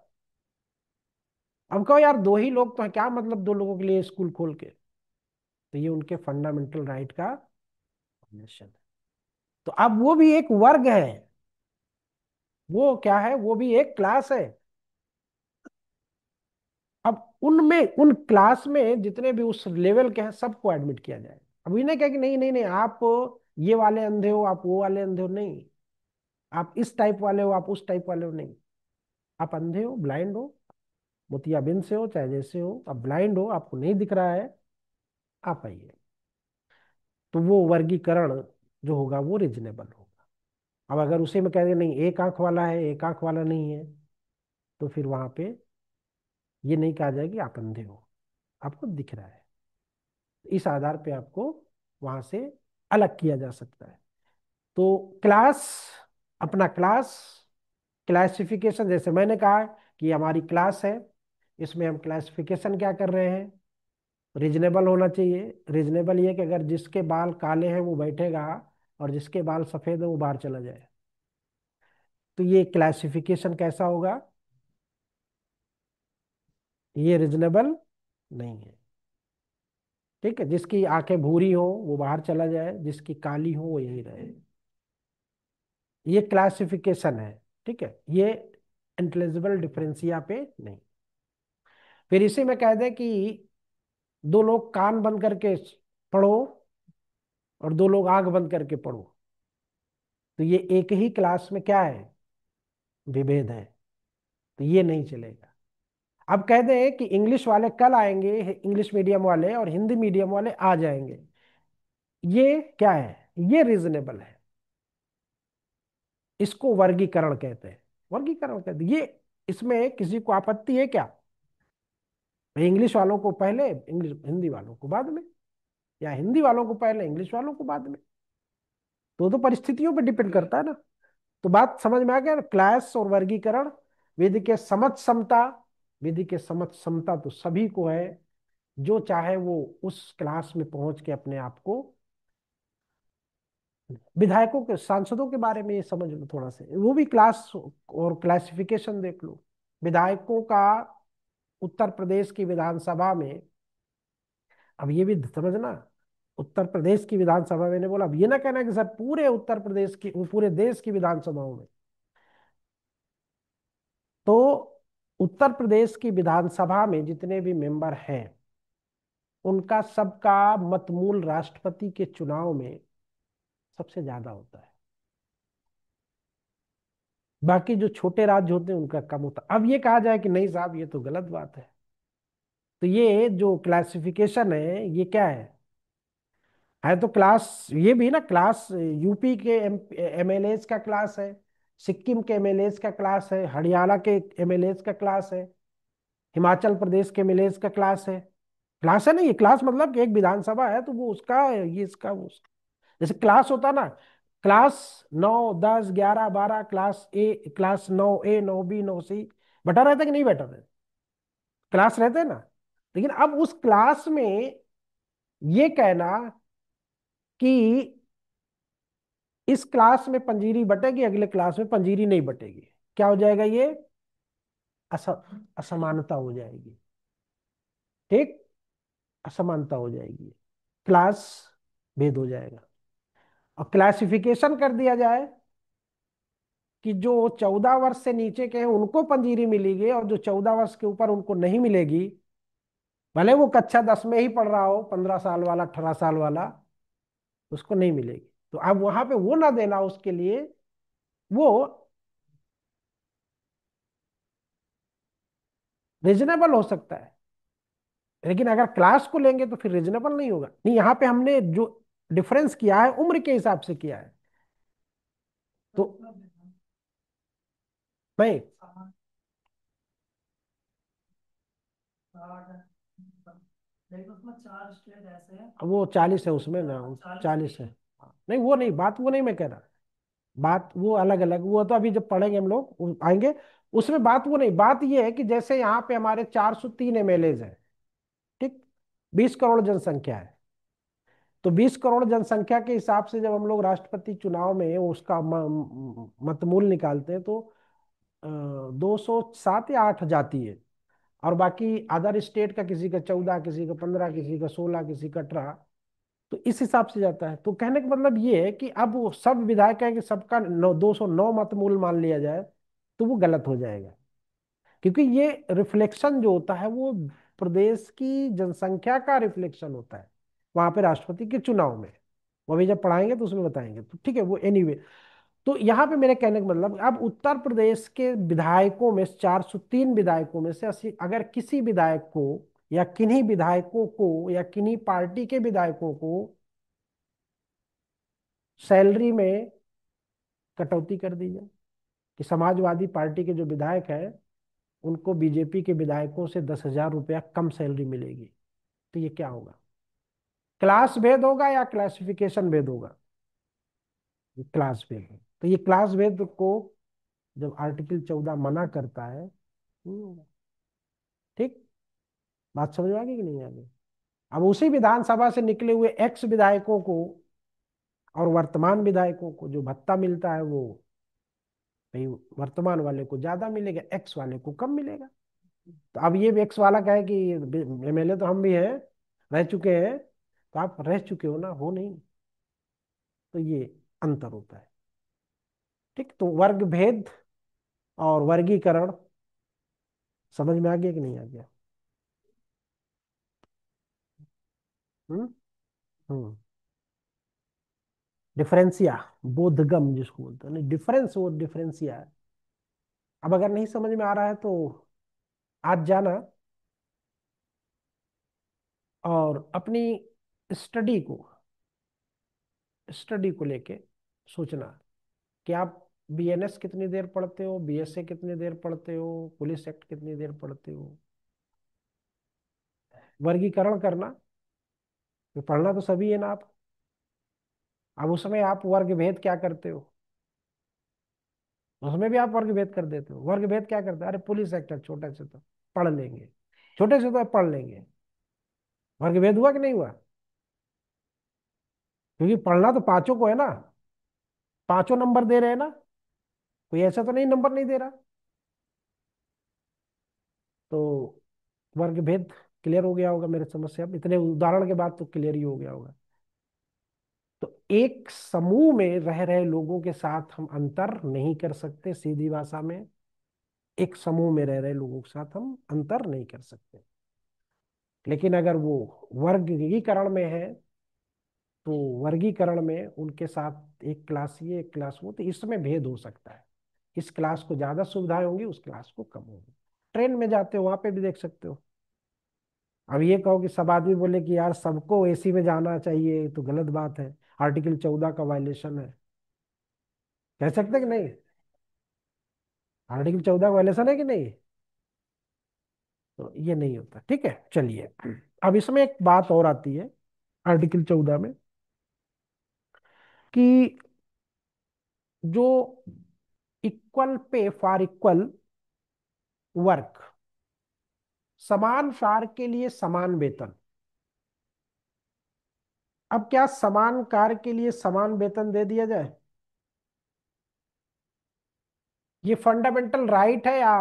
अब कहो यार दो ही लोग तो हैं, क्या मतलब दो लोगों के लिए स्कूल खोल के? तो ये उनके फंडामेंटल राइट का वायलेशन है। तो अब वो भी एक वर्ग है, वो क्या है, वो भी एक क्लास है। अब उनमें, उन क्लास में जितने भी उस लेवल के हैं सबको एडमिट किया जाए। अब इन्हें कहे कि नहीं नहीं नहीं, आप ये वाले अंधे हो, आप वो वाले अंधे हो, नहीं। आप इस टाइप वाले हो, आप उस टाइप वाले हो, नहीं। आप अंधे हो, ब्लाइंड हो, मोतियाबिंद से हो, चाहे जैसे हो, आप ब्लाइंड हो, आपको नहीं दिख रहा है, आप आइए। तो वो वर्गीकरण जो होगा वो रीजनेबल होगा। अब अगर उसी में कह दे नहीं एक आंख वाला है, एक आंख वाला नहीं है, तो फिर वहां पे ये नहीं कहा जाएगा कि आप अंधे हो, आपको दिख रहा है। इस आधार पे आपको वहां से अलग किया जा सकता है। तो क्लास, अपना क्लास, क्लासिफिकेशन, जैसे मैंने कहा कि हमारी क्लास है, इसमें हम क्लासिफिकेशन क्या कर रहे हैं, रीजनेबल होना चाहिए। रीजनेबल ये कि अगर जिसके बाल काले हैं वो बैठेगा, और जिसके बाल सफेद है वो बाहर चला जाए। तो ये क्लासिफिकेशन कैसा होगा, ये रीजनेबल नहीं है। ठीक है, जिसकी आंखें भूरी हो वो बाहर चला जाए, जिसकी काली हो वो यही रहे। ये क्लासिफिकेशन है। ठीक है, ये इंटेलिजिबल डिफरेंशिया पे नहीं। फिर इसी में कह दे कि दो लोग कान बंद करके पढ़ो और दो लोग आंख बंद करके पढ़ो, तो ये एक ही क्लास में क्या है, विभेद है। तो ये नहीं चलेगा। अब कह दें कि इंग्लिश वाले कल आएंगे, इंग्लिश मीडियम वाले, और हिंदी मीडियम वाले आ जाएंगे, ये क्या है, ये रीजनेबल है। इसको वर्गीकरण कहते हैं। वर्गीकरण कहते हैं ये। इसमें किसी को आपत्ति है क्या? इंग्लिश वालों को पहले, इंग्लिश हिंदी वालों को बाद में, या हिंदी वालों को पहले, इंग्लिश वालों को बाद में? तो परिस्थितियों पे डिपेंड करता है ना। तो बात समझ में आ गया ना? क्लास और वर्गीकरण, विधि के समझ समता। विधि के समझ समता तो सभी को है, जो चाहे वो उस क्लास में पहुंच के अपने आप को, विधायकों के, सांसदों के बारे में ये समझ लो थोड़ा सा, वो भी क्लास और क्लासिफिकेशन देख लो। विधायकों का उत्तर प्रदेश की विधानसभा में, अब ये भी समझना, उत्तर प्रदेश की विधानसभा में ने बोला, अब ये ना कहना कि सर पूरे उत्तर प्रदेश की, पूरे देश की विधानसभाओं में। तो उत्तर प्रदेश की विधानसभा में जितने भी मेंबर हैं, उनका सबका मतमूल राष्ट्रपति के चुनाव में सबसे ज्यादा होता है। बाकी जो छोटे राज्य होते हैं उनका कम होता है। अब ये कहा जाए कि नहीं साहब ये तो गलत बात है, तो ये जो क्लासिफिकेशन है ये क्या है तो क्लास, ये भी ना क्लास, यूपी के एमएलएज का क्लास है, सिक्किम के एमएलएज का क्लास है, हरियाणा के एमएलएज का क्लास है, हिमाचल प्रदेश के एमएलएज का क्लास है। क्लास है ना, ये क्लास मतलब कि एक विधानसभा है तो वो उसका है, ये इसका वो उसका। जैसे क्लास होता ना, क्लास 9, 10, 11, 12, क्लास ए, क्लास 9A, 9B, 9C, बटा रहता है कि नहीं बटा रहता? क्लास रहते हैं ना। लेकिन अब उस क्लास में ये कहना कि इस क्लास में पंजीरी बटेगी, अगले क्लास में पंजीरी नहीं बटेगी, क्या हो जाएगा ये, अस, असमानता हो जाएगी। ठीक, असमानता हो जाएगी, क्लास भेद हो जाएगा। और क्लासिफिकेशन कर दिया जाए कि जो 14 वर्ष से नीचे के हैं उनको पंजीरी मिलेगी, और जो 14 वर्ष के ऊपर उनको नहीं मिलेगी, भले वो कक्षा 10 में ही पढ़ रहा हो, 15 साल वाला, 18 साल वाला, उसको नहीं मिलेगी। तो अब वहां पे वो ना देना उसके लिए, वो रीजनेबल हो सकता है। लेकिन अगर क्लास को लेंगे तो फिर रीजनेबल नहीं होगा। नहीं, यहाँ पे हमने जो डिफरेंस किया है उम्र के हिसाब से किया है। तो नहीं, अब वो 40 है उसमें ना, 40 है। नहीं वो नहीं, बात वो नहीं मैं कह रहा, बात वो अलग अलग, वो तो अभी जब पढ़ेंगे हम लोग आएंगे उसमें, बात वो नहीं। बात ये है कि जैसे यहाँ पे हमारे 403 एमएलएज हैं, ठीक, 20 करोड़ जनसंख्या है। तो 20 करोड़ जनसंख्या के हिसाब से जब हम लोग राष्ट्रपति चुनाव में उसका मतमूल निकालते हैं तो 207 या 8 जाती है, और बाकी अदर स्टेट का किसी का 14, किसी का 15, किसी का 16, किसी का 18। तो इस हिसाब से जाता है। तो कहने का मतलब ये है कि अब वो सब विधायक है कि सबका 209 मतमूल मान लिया जाए तो वो गलत हो जाएगा, क्योंकि ये रिफ्लेक्शन जो होता है वो प्रदेश की जनसंख्या का रिफ्लेक्शन होता है वहां पे राष्ट्रपति के चुनाव में। वो अभी जब पढ़ाएंगे तो उसमें बताएंगे, तो ठीक है वो एनीवे। तो यहाँ पे मेरे कहने का मतलब अब उत्तर प्रदेश के विधायकों में 403 विधायकों में से 80 अगर किसी विधायक को या किन्हीं विधायकों को या किन्हीं पार्टी के विधायकों को सैलरी में कटौती कर दी जाए, कि समाजवादी पार्टी के जो विधायक हैं उनको बीजेपी के विधायकों से 10,000 रुपया कम सैलरी मिलेगी, तो ये क्या होगा? क्लास भेद होगा या क्लासिफिकेशन भेद होगा? ये क्लास भेद है। तो ये क्लास भेद को जब आर्टिकल 14 मना करता है, ठीक, बात समझ में आ गई कि नहीं आ गई? अब उसी विधानसभा से निकले हुए एक्स विधायकों को और वर्तमान विधायकों को जो भत्ता मिलता है वो भाई वर्तमान वाले को ज्यादा मिलेगा, एक्स वाले को कम मिलेगा। तो अब ये एक्स वाला कहे कि एमएलए तो हम भी हैं, रह चुके हैं, तो आप रह चुके हो ना, हो नहीं। तो ये अंतर होता है। ठीक, तो वर्ग भेद और वर्गीकरण समझ में आ गया कि नहीं आ गया? हम्म। हम्म। डिफरेंसिया, बोधगम जिसको बोलते हैं, नहीं डिफरेंस, वो डिफरेंसिया है। अब अगर नहीं समझ में आ रहा है तो आज जाना और अपनी स्टडी को स्टडी को लेके सोचना कि आप बीएनएस कितनी देर पढ़ते हो, बीएसए कितनी देर पढ़ते हो, पुलिस एक्ट कितनी देर पढ़ते हो। वर्गीकरण करना, तो पढ़ना तो सभी है ना आप। अब उसमें आप वर्ग भेद क्या करते हो? उसमें भी आप वर्ग भेद कर देते हो। वर्ग भेद क्या करते हो? अरे पुलिस एक्ट है, छोटे से तो पढ़ लेंगे, छोटे से तो पढ़ लेंगे। वर्ग भेद हुआ कि नहीं हुआ? क्योंकि पढ़ना तो पांचों को है ना, पांचों नंबर दे रहे हैं ना, कोई ऐसा तो नहीं नंबर नहीं दे रहा। तो वर्ग भेद क्लियर हो गया होगा मेरे समझ से, अब इतने उदाहरण के बाद तो क्लियर ही हो गया होगा। तो एक समूह में रह रहे लोगों के साथ हम अंतर नहीं कर सकते, सीधी भाषा में एक समूह में रह रहे लोगों के साथ हम अंतर नहीं कर सकते। लेकिन अगर वो वर्गीकरण में है तो वर्गीकरण में उनके साथ एक क्लास ये एक क्लास वो, तो इसमें भेद हो सकता है। इस क्लास को ज्यादा सुविधाएं होंगी, उस क्लास को कम होगी। ट्रेन में जाते हो वहां पे भी देख सकते हो। अब ये कहो कि सब आदमी बोले कि यार सबको एसी में जाना चाहिए, तो गलत बात है, आर्टिकल 14 का वायलेशन है। कह सकते कि नहीं? आर्टिकल 14 का वायलेशन है कि नहीं? तो ये नहीं होता। ठीक है, चलिए। अब इसमें एक बात और आती है आर्टिकल 14 में, कि जो equal pay for equal work, समान कार्य के लिए समान वेतन। अब क्या समान कार्य के लिए समान वेतन दे दिया जाए? ये फंडामेंटल राइट है या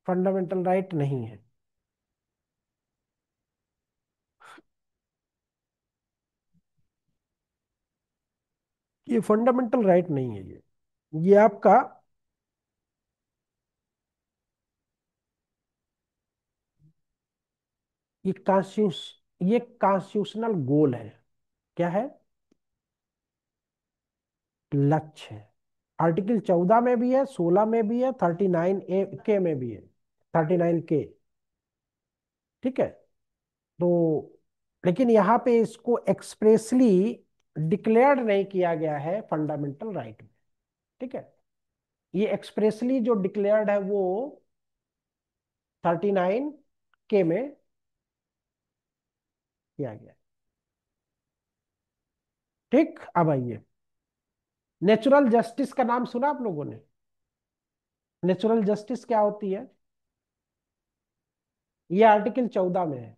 फंडामेंटल राइट नहीं है? ये फंडामेंटल राइट नहीं है। ये आपका ये कॉन्स्टिट्यूश ये कॉन्स्टिट्यूशनल गोल है। क्या है? लक्ष्य है। आर्टिकल 14 में भी है, 16 में भी है, 39A के में भी है, 39K। ठीक है। तो लेकिन यहाँ पे इसको एक्सप्रेसली डिक्लेयर्ड नहीं किया गया है फंडामेंटल राइट में। ठीक है। ये एक्सप्रेसली जो डिक्लेयर्ड है वो 39K में किया गया है। ठीक, अब आइए, नेचुरल जस्टिस का नाम सुना आप लोगों ने? नेचुरल जस्टिस क्या होती है? ये आर्टिकल 14 में है।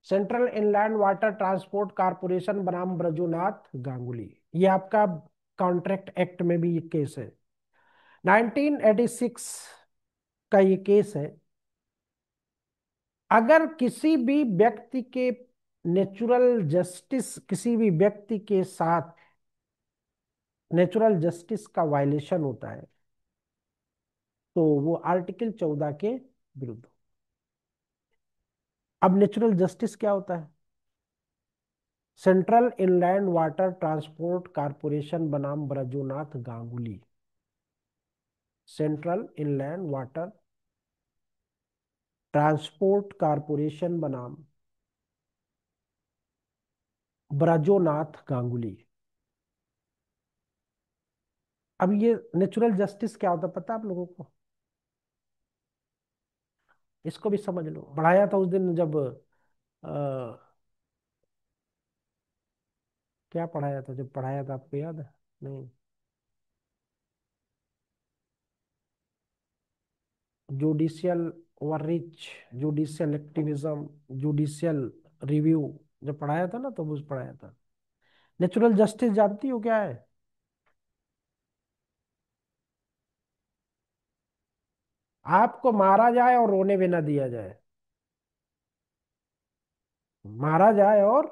Central inland water transport corporation बनाम ब्रजोनाथ गांगुली। ये आपका कॉन्ट्रैक्ट एक्ट में भी ये केस है। 1986 का ये केस है। अगर किसी भी व्यक्ति के नेचुरल जस्टिस, किसी भी व्यक्ति के साथ नेचुरल जस्टिस का वायलेशन होता है तो वो आर्टिकल 14 के विरुद्ध। अब नेचुरल जस्टिस क्या होता है? Central inland water transport corporation बनाम Brojonath Ganguly. Central inland water transport corporation बनाम ब्रजोनाथ गांगुली। अब ये नेचुरल जस्टिस क्या होता है पता है आप लोगों को? इसको भी समझ लो। पढ़ाया था उस दिन जब क्या पढ़ाया था, जब पढ़ाया था आपको याद है? नहीं। Judicial overreach, judicial activism, judicial review, जब पढ़ाया था ना तो उस पढ़ाया था। नेचुरल जस्टिस जानती हो क्या है? आपको मारा जाए और रोने भी ना दिया जाए। मारा जाए और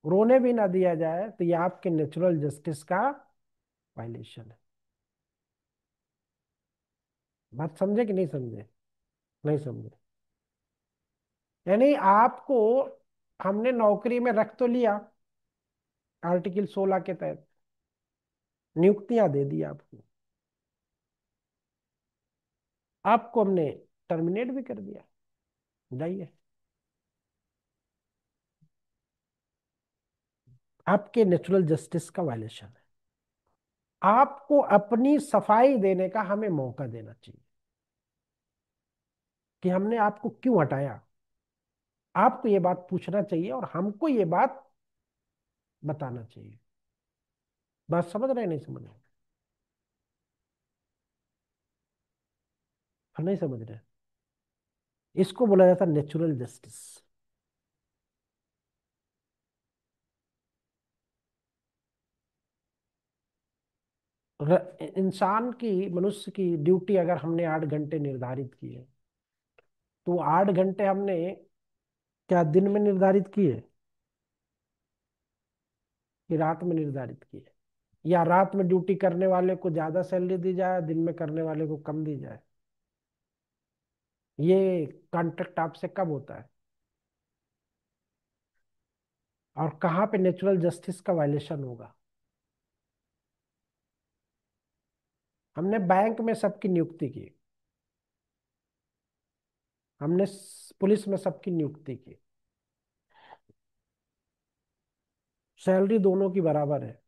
रोने भी ना दिया जाए तो ये आपके नेचुरल जस्टिस का वायलेशन है। बात समझे कि नहीं समझे? नहीं समझे? यानी आपको हमने नौकरी में रख तो लिया आर्टिकल 16 के तहत, नियुक्तियां दे दी आपको, आपको हमने टर्मिनेट भी कर दिया, जाइए। आपके नेचुरल जस्टिस का वायलेशन है। आपको अपनी सफाई देने का हमें मौका देना चाहिए कि हमने आपको क्यों हटाया। आपको ये बात पूछना चाहिए और हमको ये बात बताना चाहिए। बात समझ रहे नहीं समझ रहे? हम नहीं समझ रहे। इसको बोला जाता है नेचुरल जस्टिस। इंसान की, मनुष्य की ड्यूटी अगर हमने 8 घंटे निर्धारित की है तो 8 घंटे हमने क्या दिन में निर्धारित किए कि रात में निर्धारित किए? या रात में ड्यूटी करने वाले को ज्यादा सैलरी दी जाए, दिन में करने वाले को कम दी जाए? ये कॉन्ट्रैक्ट आपसे कब होता है और कहाँ पे नेचुरल जस्टिस का वायलेशन होगा? हमने बैंक में सबकी नियुक्ति की, हमने पुलिस में सबकी नियुक्ति की, सैलरी दोनों की बराबर है।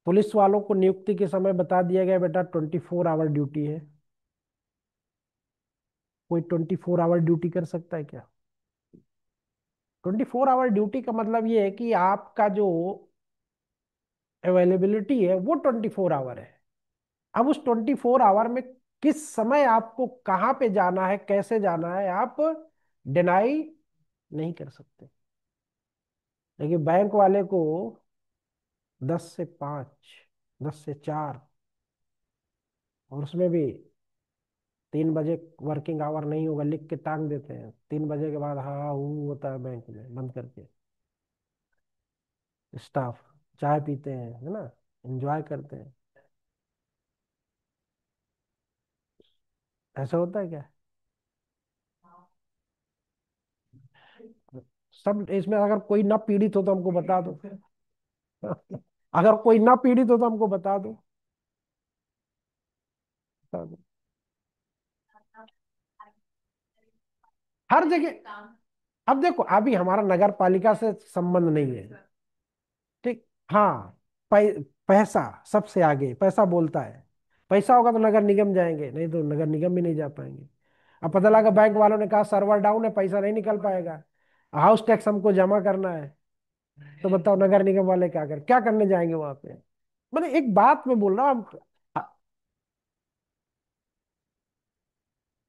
पुलिस वालों को नियुक्ति के समय बता दिया गया बेटा 24 आवर ड्यूटी है। कोई 24 आवर ड्यूटी कर सकता है क्या? 24 आवर ड्यूटी का मतलब ये है कि आपका जो अवेलेबिलिटी है वो 24 आवर है। अब उस 24 आवर में किस समय आपको कहाँ पे जाना है, कैसे जाना है, आप डिनाई नहीं कर सकते। लेकिन बैंक वाले को 10 से 5, 10 से 4, और उसमें भी 3 बजे वर्किंग आवर नहीं होगा, लिख के टांग देते हैं 3 बजे के बाद हाँ हाँ हूँ होता है बैंक में बंद करके। स्टाफ चाय पीते हैं, है ना, एंजॉय करते हैं। ऐसा होता है क्या? सब इसमें अगर कोई ना पीड़ित हो तो हमको बता दो। अगर कोई ना पीड़ित हो तो हमको बता दो, बता दो। हर जगह। अब देखो अभी हमारा नगर पालिका से संबंध नहीं है, ठीक। हाँ, पैसा सबसे आगे, पैसा बोलता है। पैसा होगा तो नगर निगम जाएंगे, नहीं तो नगर निगम भी नहीं जा पाएंगे। अब पता लगा बैंक वालों ने कहा सर्वर डाउन है, पैसा नहीं निकल पाएगा, हाउस टैक्स हमको जमा करना है, तो बताओ नगर निगम वाले क्या करने जाएंगे वहां पे? मतलब एक बात मैं बोल रहा हूँ।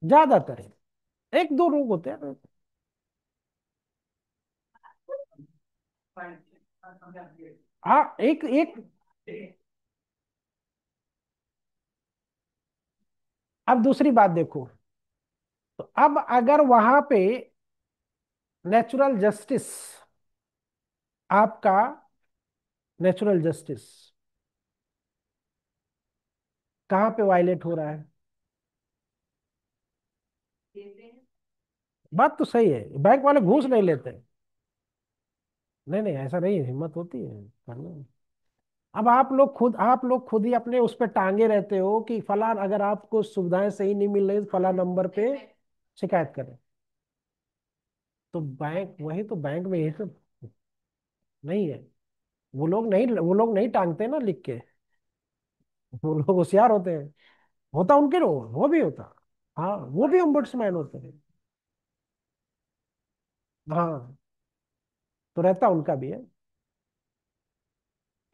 ज्यादातर है, एक दो लोग होते हैं। हाँ, एक एक। अब दूसरी बात देखो, तो अब अगर वहां पे नेचुरल जस्टिस, आपका नेचुरल जस्टिस कहाँ पे वायलेट हो रहा है? बात तो सही है, बैंक वाले घूस नहीं लेते। नहीं नहीं, ऐसा नहीं है, हिम्मत होती है करना। अब आप लोग खुद ही अपने उस पर टांगे रहते हो कि फलान, अगर आपको सुविधाएं सही नहीं मिल रही तो फला नंबर पे शिकायत करें। तो बैंक, वही तो बैंक में ये सब नहीं है। वो लोग नहीं टांगते ना लिख के। वो लोग होशियार होते हैं। होता उनके रो वो भी होता। हाँ, वो भी ओम्बुड्समैन होते हैं। हाँ, तो रहता उनका भी है।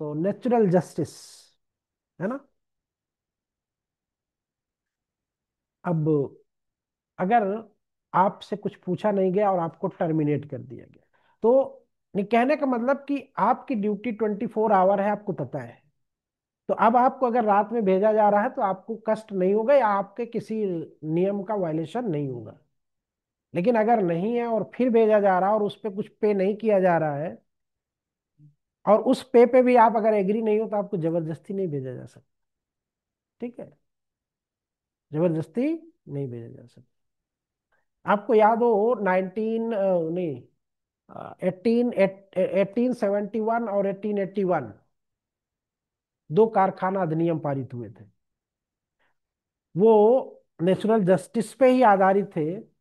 तो नेचुरल जस्टिस, है ना। अब अगर आपसे कुछ पूछा नहीं गया और आपको टर्मिनेट कर दिया गया, तो ये कहने का मतलब कि आपकी ड्यूटी 24 आवर है, आपको पता है। तो अब आपको अगर रात में भेजा जा रहा है तो आपको कष्ट नहीं होगा, या आपके किसी नियम का वायलेशन नहीं होगा। लेकिन अगर नहीं है और फिर भेजा जा रहा है और उस पर कुछ पे नहीं किया जा रहा है, और उस पे भी आप अगर एग्री नहीं हो, तो आपको जबरदस्ती नहीं भेजा जा सकता। ठीक है, जबरदस्ती नहीं भेजा जा सकता। आपको याद हो 19 नहीं, 1871 और 1881, दो कारखाना अधिनियम पारित हुए थे। वो नेचुरल जस्टिस पे ही आधारित थे।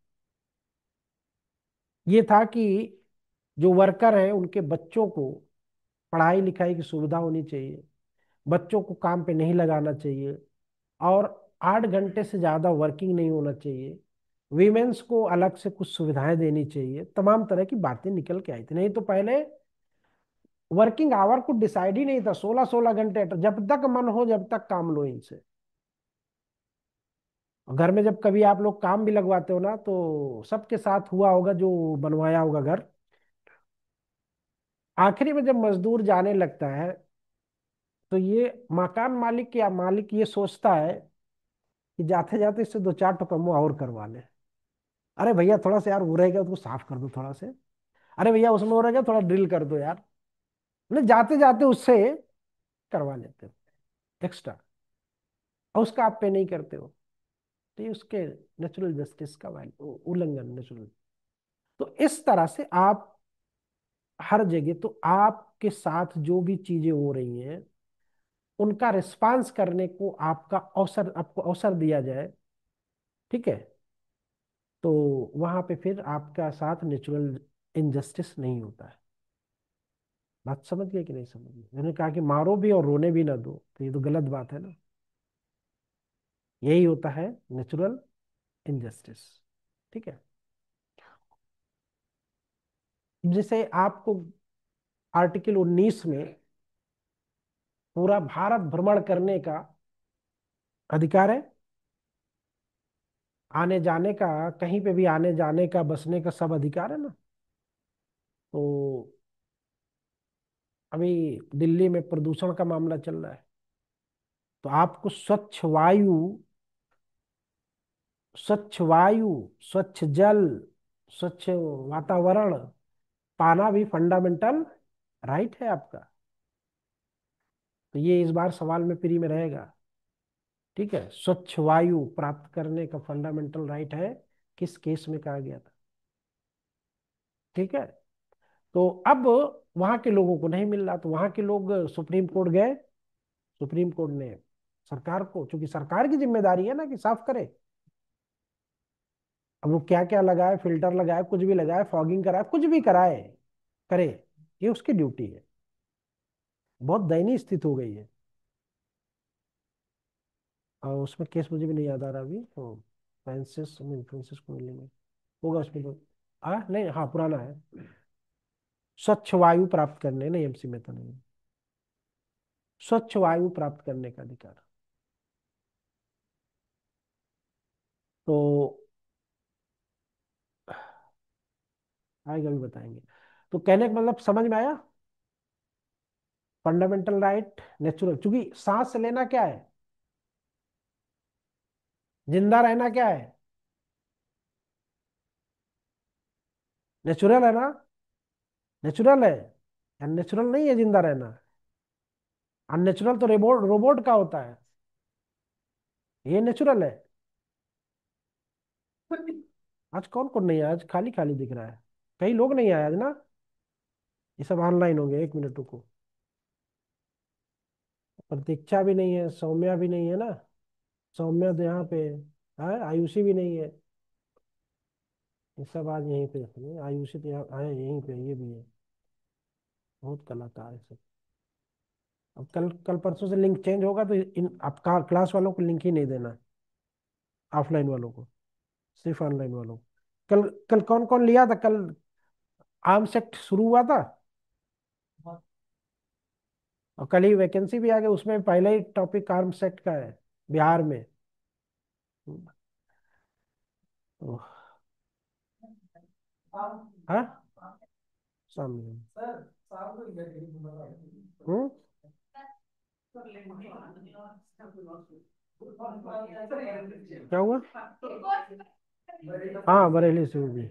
ये था कि जो वर्कर हैं उनके बच्चों को पढ़ाई लिखाई की सुविधा होनी चाहिए, बच्चों को काम पे नहीं लगाना चाहिए, और 8 घंटे से ज्यादा वर्किंग नहीं होना चाहिए, वीमेंस को अलग से कुछ सुविधाएं देनी चाहिए, तमाम तरह की बातें निकल के आई थी। नहीं तो पहले वर्किंग आवर को डिसाइड ही नहीं था, 16 16 घंटे, जब तक मन हो जब तक काम लो इनसे। घर में जब कभी आप लोग काम भी लगवाते हो ना, तो सबके साथ हुआ होगा जो बनवाया होगा घर, आखिरी में जब मजदूर जाने लगता है, तो ये मकान मालिक या मालिक ये सोचता है कि जाते जाते इससे दो चार ठो और करवा ले। अरे भैया थोड़ा सा यार वो रह गया, उसको साफ कर दो थोड़ा से। अरे भैया उसमें हो रह गया, थोड़ा ड्रिल कर दो यार। मतलब जाते जाते उससे करवा लेते हो एक्स्ट्रा, और उसका आप पे नहीं करते हो। तो ये उसके नेचुरल जस्टिस का उल्लंघन, नेचुरल। तो इस तरह से आप हर जगह, तो आपके साथ जो भी चीजें हो रही हैं उनका रिस्पांस करने को आपको अवसर दिया जाए। ठीक है, तो वहां पे फिर आपका साथ नेचुरल इनजस्टिस नहीं होता है। बात समझ गए कि नहीं समझ गए? मैंने कहा कि मारो भी और रोने भी ना दो, तो ये तो गलत बात है ना। यही होता है नेचुरल इनजस्टिस। ठीक है। जैसे आपको आर्टिकल 19 में पूरा भारत भ्रमण करने का अधिकार है, आने जाने का, कहीं पे भी आने जाने का, बसने का सब अधिकार है ना। तो अभी दिल्ली में प्रदूषण का मामला चल रहा है, तो आपको स्वच्छ वायु, स्वच्छ जल, स्वच्छ वातावरण पाना भी फंडामेंटल राइट है आपका। तो ये इस बार सवाल में प्री में रहेगा। ठीक है, स्वच्छ वायु प्राप्त करने का फंडामेंटल राइट है, किस केस में कहा गया था। ठीक है, तो अब वहां के लोगों को नहीं मिल रहा, तो वहां के लोग सुप्रीम कोर्ट गए। सुप्रीम कोर्ट ने सरकार को, चूंकि सरकार की जिम्मेदारी है ना कि साफ करे, अब वो क्या क्या लगाए, फिल्टर लगाए, कुछ भी लगाए, फॉगिंग कराए, कुछ भी कराए, करे, ये उसकी ड्यूटी है। बहुत दयनीय स्थिति हो गई है। और उसमें केस मुझे भी नहीं याद आ रहा अभी, तो फ्रांसिस को मिलेंगे, होगा उसमें तो। नहीं, हाँ पुराना है। स्वच्छ वायु प्राप्त करने, नहीं एमसी में तो नहीं। स्वच्छ वायु प्राप्त करने का अधिकार। तो आएगा भी बताएंगे। तो कहने का मतलब समझ में आया। फंडामेंटल राइट नेचुरल, क्योंकि सांस लेना क्या है, जिंदा रहना क्या है, नेचुरल है ना। नेचुरल है, अननेचुरल नहीं है जिंदा रहना। अननेचुरल तो रोबोट रोबोट का होता है, ये नेचुरल है। आज कौन कौन नहीं आया, आज खाली खाली दिख रहा है। कई लोग नहीं आए आज ना। ये सब ऑनलाइन होंगे, 1 मिनट रुको। प्रतीक्षा भी नहीं है, सौम्या भी नहीं है ना। सौम्या तो यहाँ पे है, आयुषी भी नहीं है। ये सब आज यहीं पे हैं। आयुषी तो यहाँ आए, यहीं पे ये भी है। बहुत कलाकार है सब। अब कल कल परसों से लिंक चेंज होगा तो इन आपका क्लास वालों को लिंक ही नहीं देना, ऑफलाइन वालों को, सिर्फ ऑनलाइन वालों को। कल कल कौन कौन लिया था कल। आर्म सेट शुरू हुआ था, और कल ही वैकेंसी भी आ गई, उसमें पहले ही टॉपिक आर्म सेट का है, बिहार में। ओह, हाँ सामने। हम्म। क्या हुआ। हाँ बरेली से भी।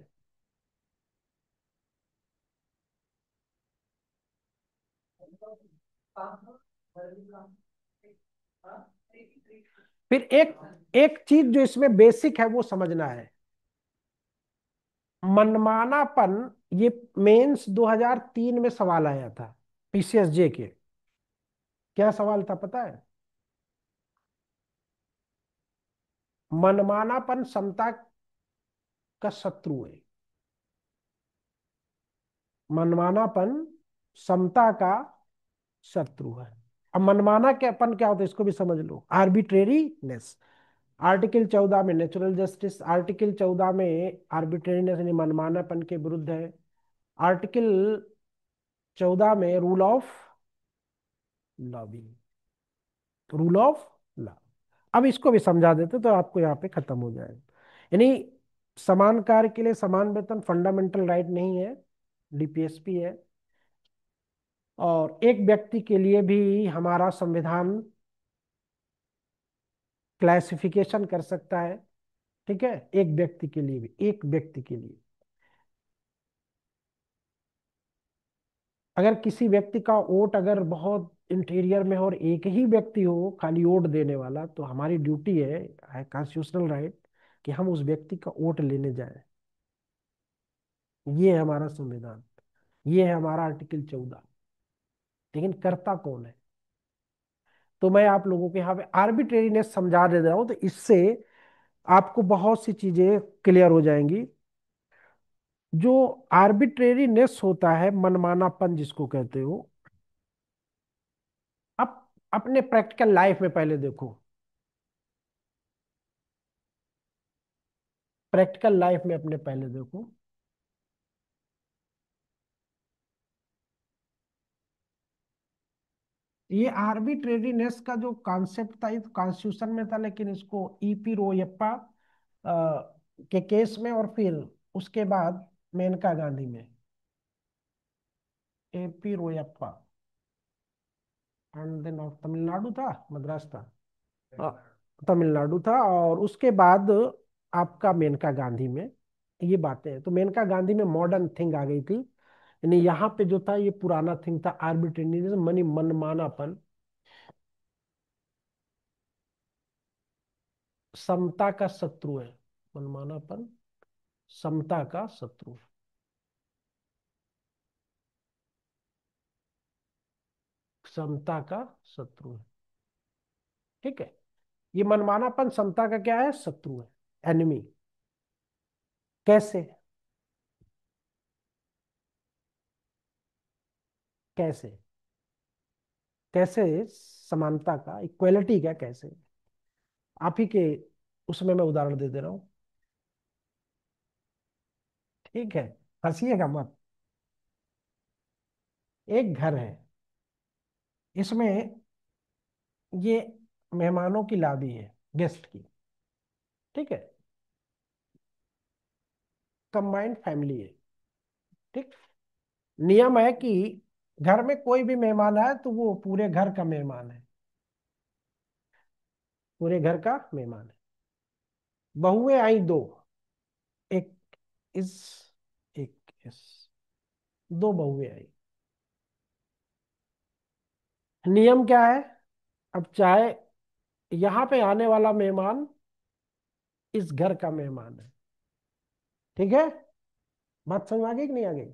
फिर एक एक चीज जो इसमें बेसिक है वो समझना है, मनमानापन। ये मेंस 2003 में सवाल आया था, पीसीएसजे के। क्या सवाल था पता है। मनमानापन समता का शत्रु है। मनमानापन समता का शत्रु है। अब मनमाना क्यापन क्या होता है इसको भी समझ लो। आर्बिट्रेरीनेस, आर्टिकल 14 में नेचुरल जस्टिस, आर्टिकल 14 में आर्बिट्रेरीनेस यानी मनमानापन के विरुद्ध है। आर्टिकल 14 में रूल ऑफ लॉ भी, रूल ऑफ लॉ। अब इसको भी समझा देते तो आपको यहाँ पे खत्म हो जाएगा। यानी समान कार्य के लिए समान वेतन फंडामेंटल राइट नहीं है, डीपीएसपी है। और एक व्यक्ति के लिए भी हमारा संविधान क्लासिफिकेशन कर सकता है। ठीक है, एक व्यक्ति के लिए भी, एक व्यक्ति के लिए। अगर किसी व्यक्ति का वोट अगर बहुत इंटीरियर में हो और एक ही व्यक्ति हो खाली वोट देने वाला, तो हमारी ड्यूटी है कॉन्स्टिट्यूशनल राइट कि हम उस व्यक्ति का वोट लेने जाएं। ये है हमारा संविधान, ये है हमारा आर्टिकल 14। लेकिन करता कौन है। तो मैं आप लोगों के यहाँ पे आर्बिट्रेरीनेस समझा दे रहा हूं, तो इससे आपको बहुत सी चीजें क्लियर हो जाएंगी। जो आर्बिट्रेरीनेस होता है, मनमानापन जिसको कहते हो। अब अपने प्रैक्टिकल लाइफ में पहले देखो, प्रैक्टिकल लाइफ में अपने पहले देखो। ये आर्बिट्रेरीनेस का जो कॉन्सेप्ट था, ये कॉन्स्टिट्यूशन में था, लेकिन इसको ईपी रोयप्पा के केस में, और फिर उसके बाद मेनका गांधी में। AP रोयप्पा, and then of Tamil Nadu था, मद्रास था। हाँ, तमिलनाडु था, और उसके बाद आपका मेनका गांधी में। ये बातें हैं, तो मेनका गांधी में मॉडर्न थिंग आ गई थी। यानी यहाँ पे जो था ये पुराना थिंग था, आर्बिट्रेरियनिज्म मनी मनमानापन। समता का शत्रु है मनमानापन, समता का शत्रु, समता का शत्रु है। ठीक है, ये मनमानापन समता का क्या है, शत्रु है, एनिमी। कैसे, कैसे, कैसे समानता का इक्वलिटी क्या कैसे। आप ही के उसमें मैं उदाहरण दे दे रहा हूँ। ठीक है, हंसिएगा मत। एक घर है, इसमें ये मेहमानों की लॉबी है, गेस्ट की। ठीक है, कंबाइंड फैमिली है। ठीक। नियम है कि घर में कोई भी मेहमान आए तो वो पूरे घर का मेहमान है, पूरे घर का मेहमान है। बहुएं आई दो, एक इस, एक इस, दो बहुएं आई। नियम क्या है? अब चाहे यहाँ पे आने वाला मेहमान इस घर का मेहमान है। ठीक है, बात समझ आ गई कि नहीं आ गई?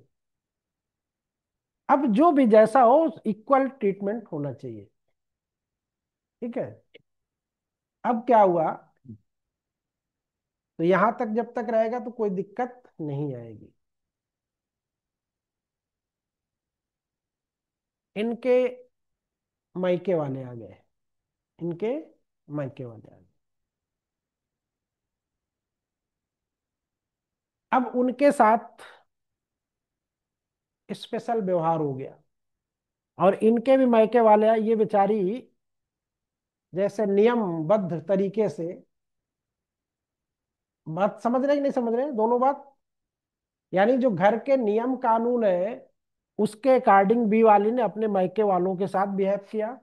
अब जो भी जैसा हो इक्वल ट्रीटमेंट होना चाहिए। ठीक है। अब क्या हुआ, तो यहां तक जब तक रहेगा तो कोई दिक्कत नहीं आएगी। इनके मायके वाले आ गए, इनके मायके वाले आ गए। अब उनके साथ स्पेशल व्यवहार हो गया, और इनके भी मायके वाले ये बेचारी जैसे नियमबद्ध तरीके से, बात समझ रहे कि नहीं समझ रहे दोनों बात? यानी जो घर के नियम कानून है उसके अकॉर्डिंग बी वाली ने अपने मायके वालों के साथ बिहेव किया।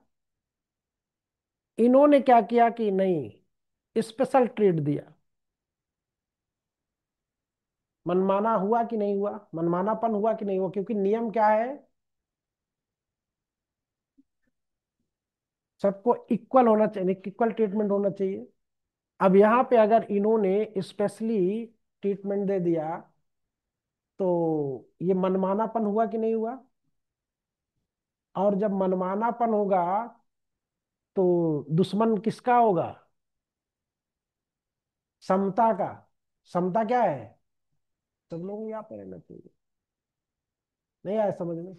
इन्होंने क्या किया कि नहीं, स्पेशल ट्रीट दिया। मनमाना हुआ कि नहीं हुआ? मनमानापन हुआ कि नहीं हुआ? क्योंकि नियम क्या है, सबको इक्वल होना चाहिए, इक्वल ट्रीटमेंट होना चाहिए। अब यहाँ पे अगर इन्होंने स्पेशली ट्रीटमेंट दे दिया तो ये मनमानापन हुआ कि नहीं हुआ? और जब मनमानापन होगा तो दुश्मन किसका होगा? समता का। समता क्या है? सब लोगों को यहाँ पे रहना चाहिए। नहीं आया समझ में?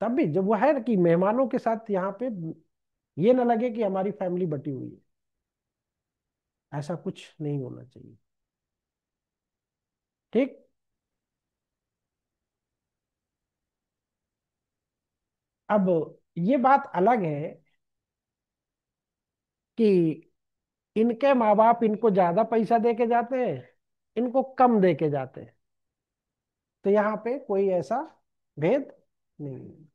तब भी जब वो है ना कि मेहमानों के साथ यहाँ पे ये ना लगे कि हमारी फैमिली बटी हुई है, ऐसा कुछ नहीं होना चाहिए। ठीक। अब ये बात अलग है कि इनके माँ बाप इनको ज्यादा पैसा दे के जाते हैं, इनको कम दे के जाते हैं, तो यहाँ पे कोई ऐसा भेद नहीं है।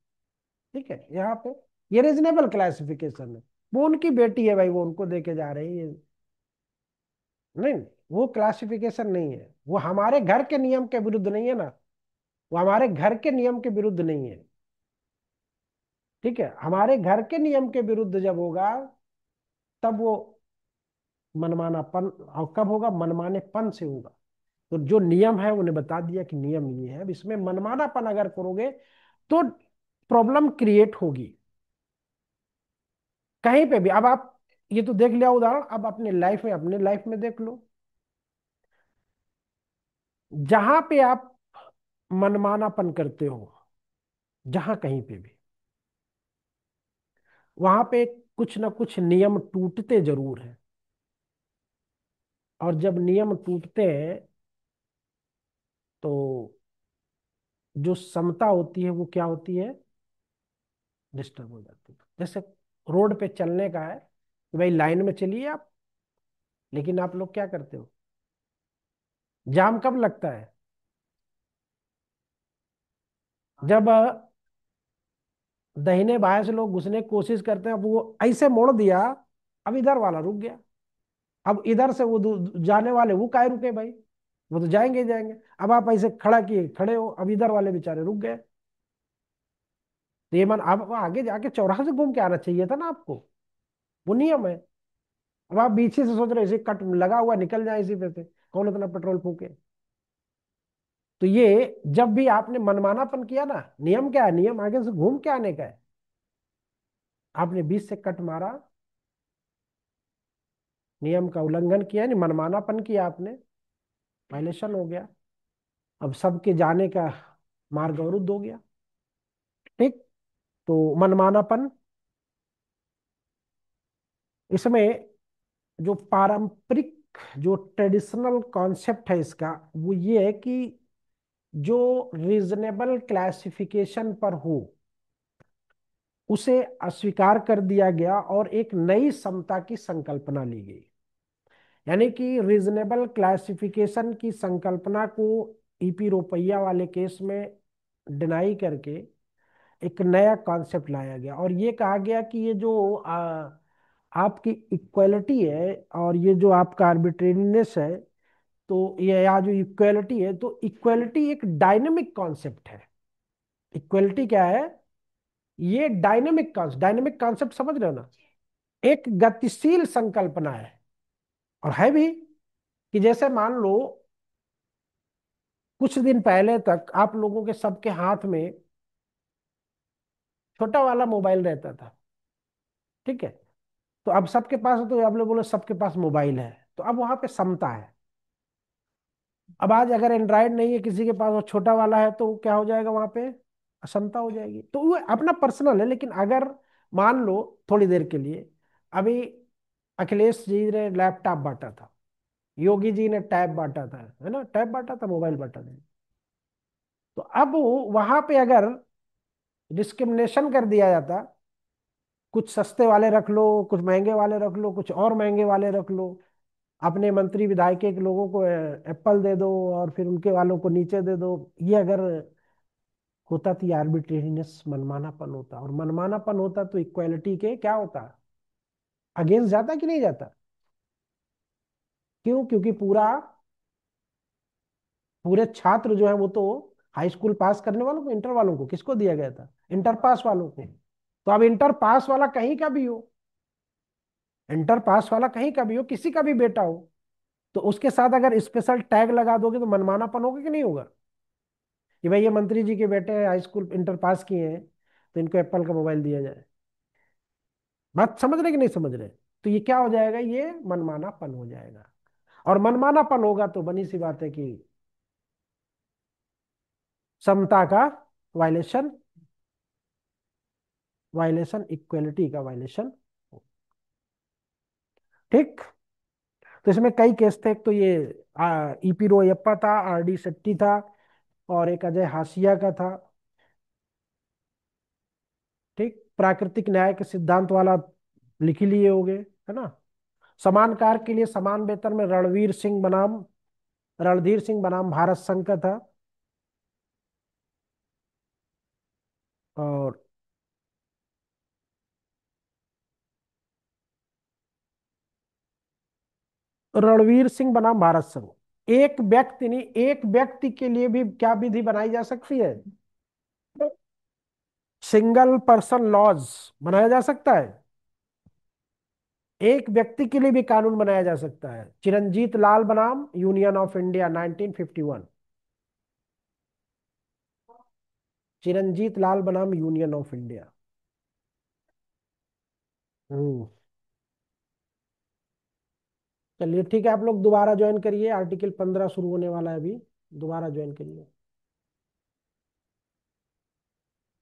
ठीक है, यहाँ पे ये रीजनेबल क्लासिफिकेशन है। वो उनकी बेटी है भाई, वो उनको दे के जा रही है। नहीं, वो क्लासिफिकेशन नहीं है, वो हमारे घर के नियम के विरुद्ध नहीं है ना, वो हमारे घर के नियम के विरुद्ध नहीं है। ठीक है, हमारे घर के नियम के विरुद्ध जब होगा तब वो मनमानापन, और कब होगा? मनमानेपन से होगा। तो जो नियम है उन्हें बता दिया कि नियम ये है, अब इसमें मनमानापन अगर करोगे तो प्रॉब्लम क्रिएट होगी कहीं पे भी। अब आप ये तो देख लिया उदाहरण, अब अपने लाइफ में, अपने लाइफ में देख लो, जहां पे आप मनमानापन करते हो, जहां कहीं पे भी, वहां पे कुछ ना कुछ नियम टूटते जरूर है। और जब नियम टूटते हैं तो जो समता होती है वो क्या होती है? डिस्टर्ब हो जाती है। जैसे रोड पे चलने का है कि भाई लाइन में चलिए आप, लेकिन आप लोग क्या करते हो? जाम कब लगता है? जब दाहिने बाएं से लोग घुसने की कोशिश करते हैं, अब वो ऐसे मोड़ दिया, अब इधर वाला रुक गया। अब इधर से वो जाने वाले वो काहे रुके भाई, वो तो जाएंगे ही जाएंगे। अब आप ऐसे खड़ा किए, खड़े हो, अब इधर वाले बेचारे रुक गए। तो ये मन, अब आगे जाके चौराहे से घूम के आना चाहिए था ना आपको, वो नियम है। अब आप पीछे से सोच रहे इसे कट लगा हुआ निकल जाए इसी पे से, कौन इतना पेट्रोल फूके? तो ये जब भी आपने मनमानापन किया ना, नियम क्या है? नियम आगे से घूम के आने का है। आपने बीच से कट मारा, नियम का उल्लंघन किया, नहीं मनमानापन किया आपने, वायलेशन हो गया। अब सबके जाने का मार्ग अवरुद्ध हो गया। ठीक। तो मनमानापन, इसमें जो पारंपरिक, जो ट्रेडिशनल कॉन्सेप्ट है इसका, वो ये है कि जो रीजनेबल क्लासिफिकेशन पर हो उसे अस्वीकार कर दिया गया और एक नई समता की संकल्पना ली गई। यानी कि रीजनेबल क्लासिफिकेशन की संकल्पना को ईपी रुपैया वाले केस में डिनाई करके एक नया कॉन्सेप्ट लाया गया, और ये कहा गया कि ये जो आपकी इक्वलिटी है और ये जो आपका आर्बिट्रेरीनेस है, तो ये या जो इक्वलिटी है, तो इक्वलिटी एक डायनेमिक कॉन्सेप्ट है। इक्वलिटी क्या है? ये डायनेमिक कॉन्सेप्ट समझ रहे हो ना? एक गतिशील संकल्पना है, और है भी। कि जैसे मान लो कुछ दिन पहले तक आप लोगों के सबके हाथ में छोटा वाला मोबाइल रहता था, ठीक है? तो अब सबके पास है, तो आप लोग बोलो सबके पास मोबाइल है, तो अब वहां पे समता है। अब आज अगर एंड्रॉयड नहीं है किसी के पास और छोटा वाला है, तो क्या हो जाएगा वहां पे? असमता हो जाएगी। तो वो अपना पर्सनल है, लेकिन अगर मान लो थोड़ी देर के लिए, अभी अखिलेश जी ने लैपटॉप बांटा था, योगी जी ने टैब बांटा था, है ना, टैब बांटा था, मोबाइल बांटा था। तो अब वहां पे अगर डिस्क्रिमिनेशन कर दिया जाता, कुछ सस्ते वाले रख लो, कुछ महंगे वाले रख लो, कुछ और महंगे वाले रख लो, अपने मंत्री विधायक के लोगों को एप्पल दे दो और फिर उनके वालों को नीचे दे दो, ये अगर होता तो ये आर्बिट्रेरीनेस, मनमानापन होता, और मनमानापन होता तो इक्वालिटी के क्या होता? अगेंस्ट जाता कि नहीं जाता? क्यों? क्योंकि पूरे छात्र जो है वो तो हाई स्कूल पास करने वालों को, इंटर वालों को किसको दिया गया था? इंटर पास वालों को। तो अब इंटर पास वाला कहीं का भी हो, इंटर पास वाला कहीं का भी हो, किसी का भी बेटा हो, तो उसके साथ अगर स्पेशल टैग लगा दोगे तो मनमानापन होगा कि नहीं होगा? कि भाई ये मंत्री जी के बेटे हाई स्कूल इंटर पास किए हैं, तो इनको एप्पल का मोबाइल दिया जाए। बात समझ रहे कि नहीं समझ रहे? तो ये क्या हो जाएगा? ये मनमानापन हो जाएगा। और मनमानापन होगा तो बनी सी बात है कि समता का वायलेशन, इक्वलिटी का वायलेशन। ठीक। तो इसमें कई केस थे। एक तो ये ईपी रोयप्पा था, आरडी शेट्टी था, और एक अजय हाशिया का था। ठीक। प्राकृतिक न्याय के सिद्धांत वाला लिख ही लिए होगे, है ना? समान कार्य के लिए समान वेतन में रणधीर सिंह बनाम भारत संघ का था। और रणवीर सिंह बनाम भारत संघ। एक व्यक्ति नहीं, एक व्यक्ति के लिए भी क्या विधि बनाई जा सकती है? सिंगल पर्सन लॉज बनाया जा सकता है। एक व्यक्ति के लिए भी कानून बनाया जा सकता है। चिरंजीत लाल बनाम यूनियन ऑफ इंडिया 1951। चिरंजीत लाल बनाम यूनियन ऑफ इंडिया। हम्म। चलिए ठीक है, आप लोग दोबारा ज्वाइन करिए, आर्टिकल 15 शुरू होने वाला है अभी। दोबारा ज्वाइन करिए।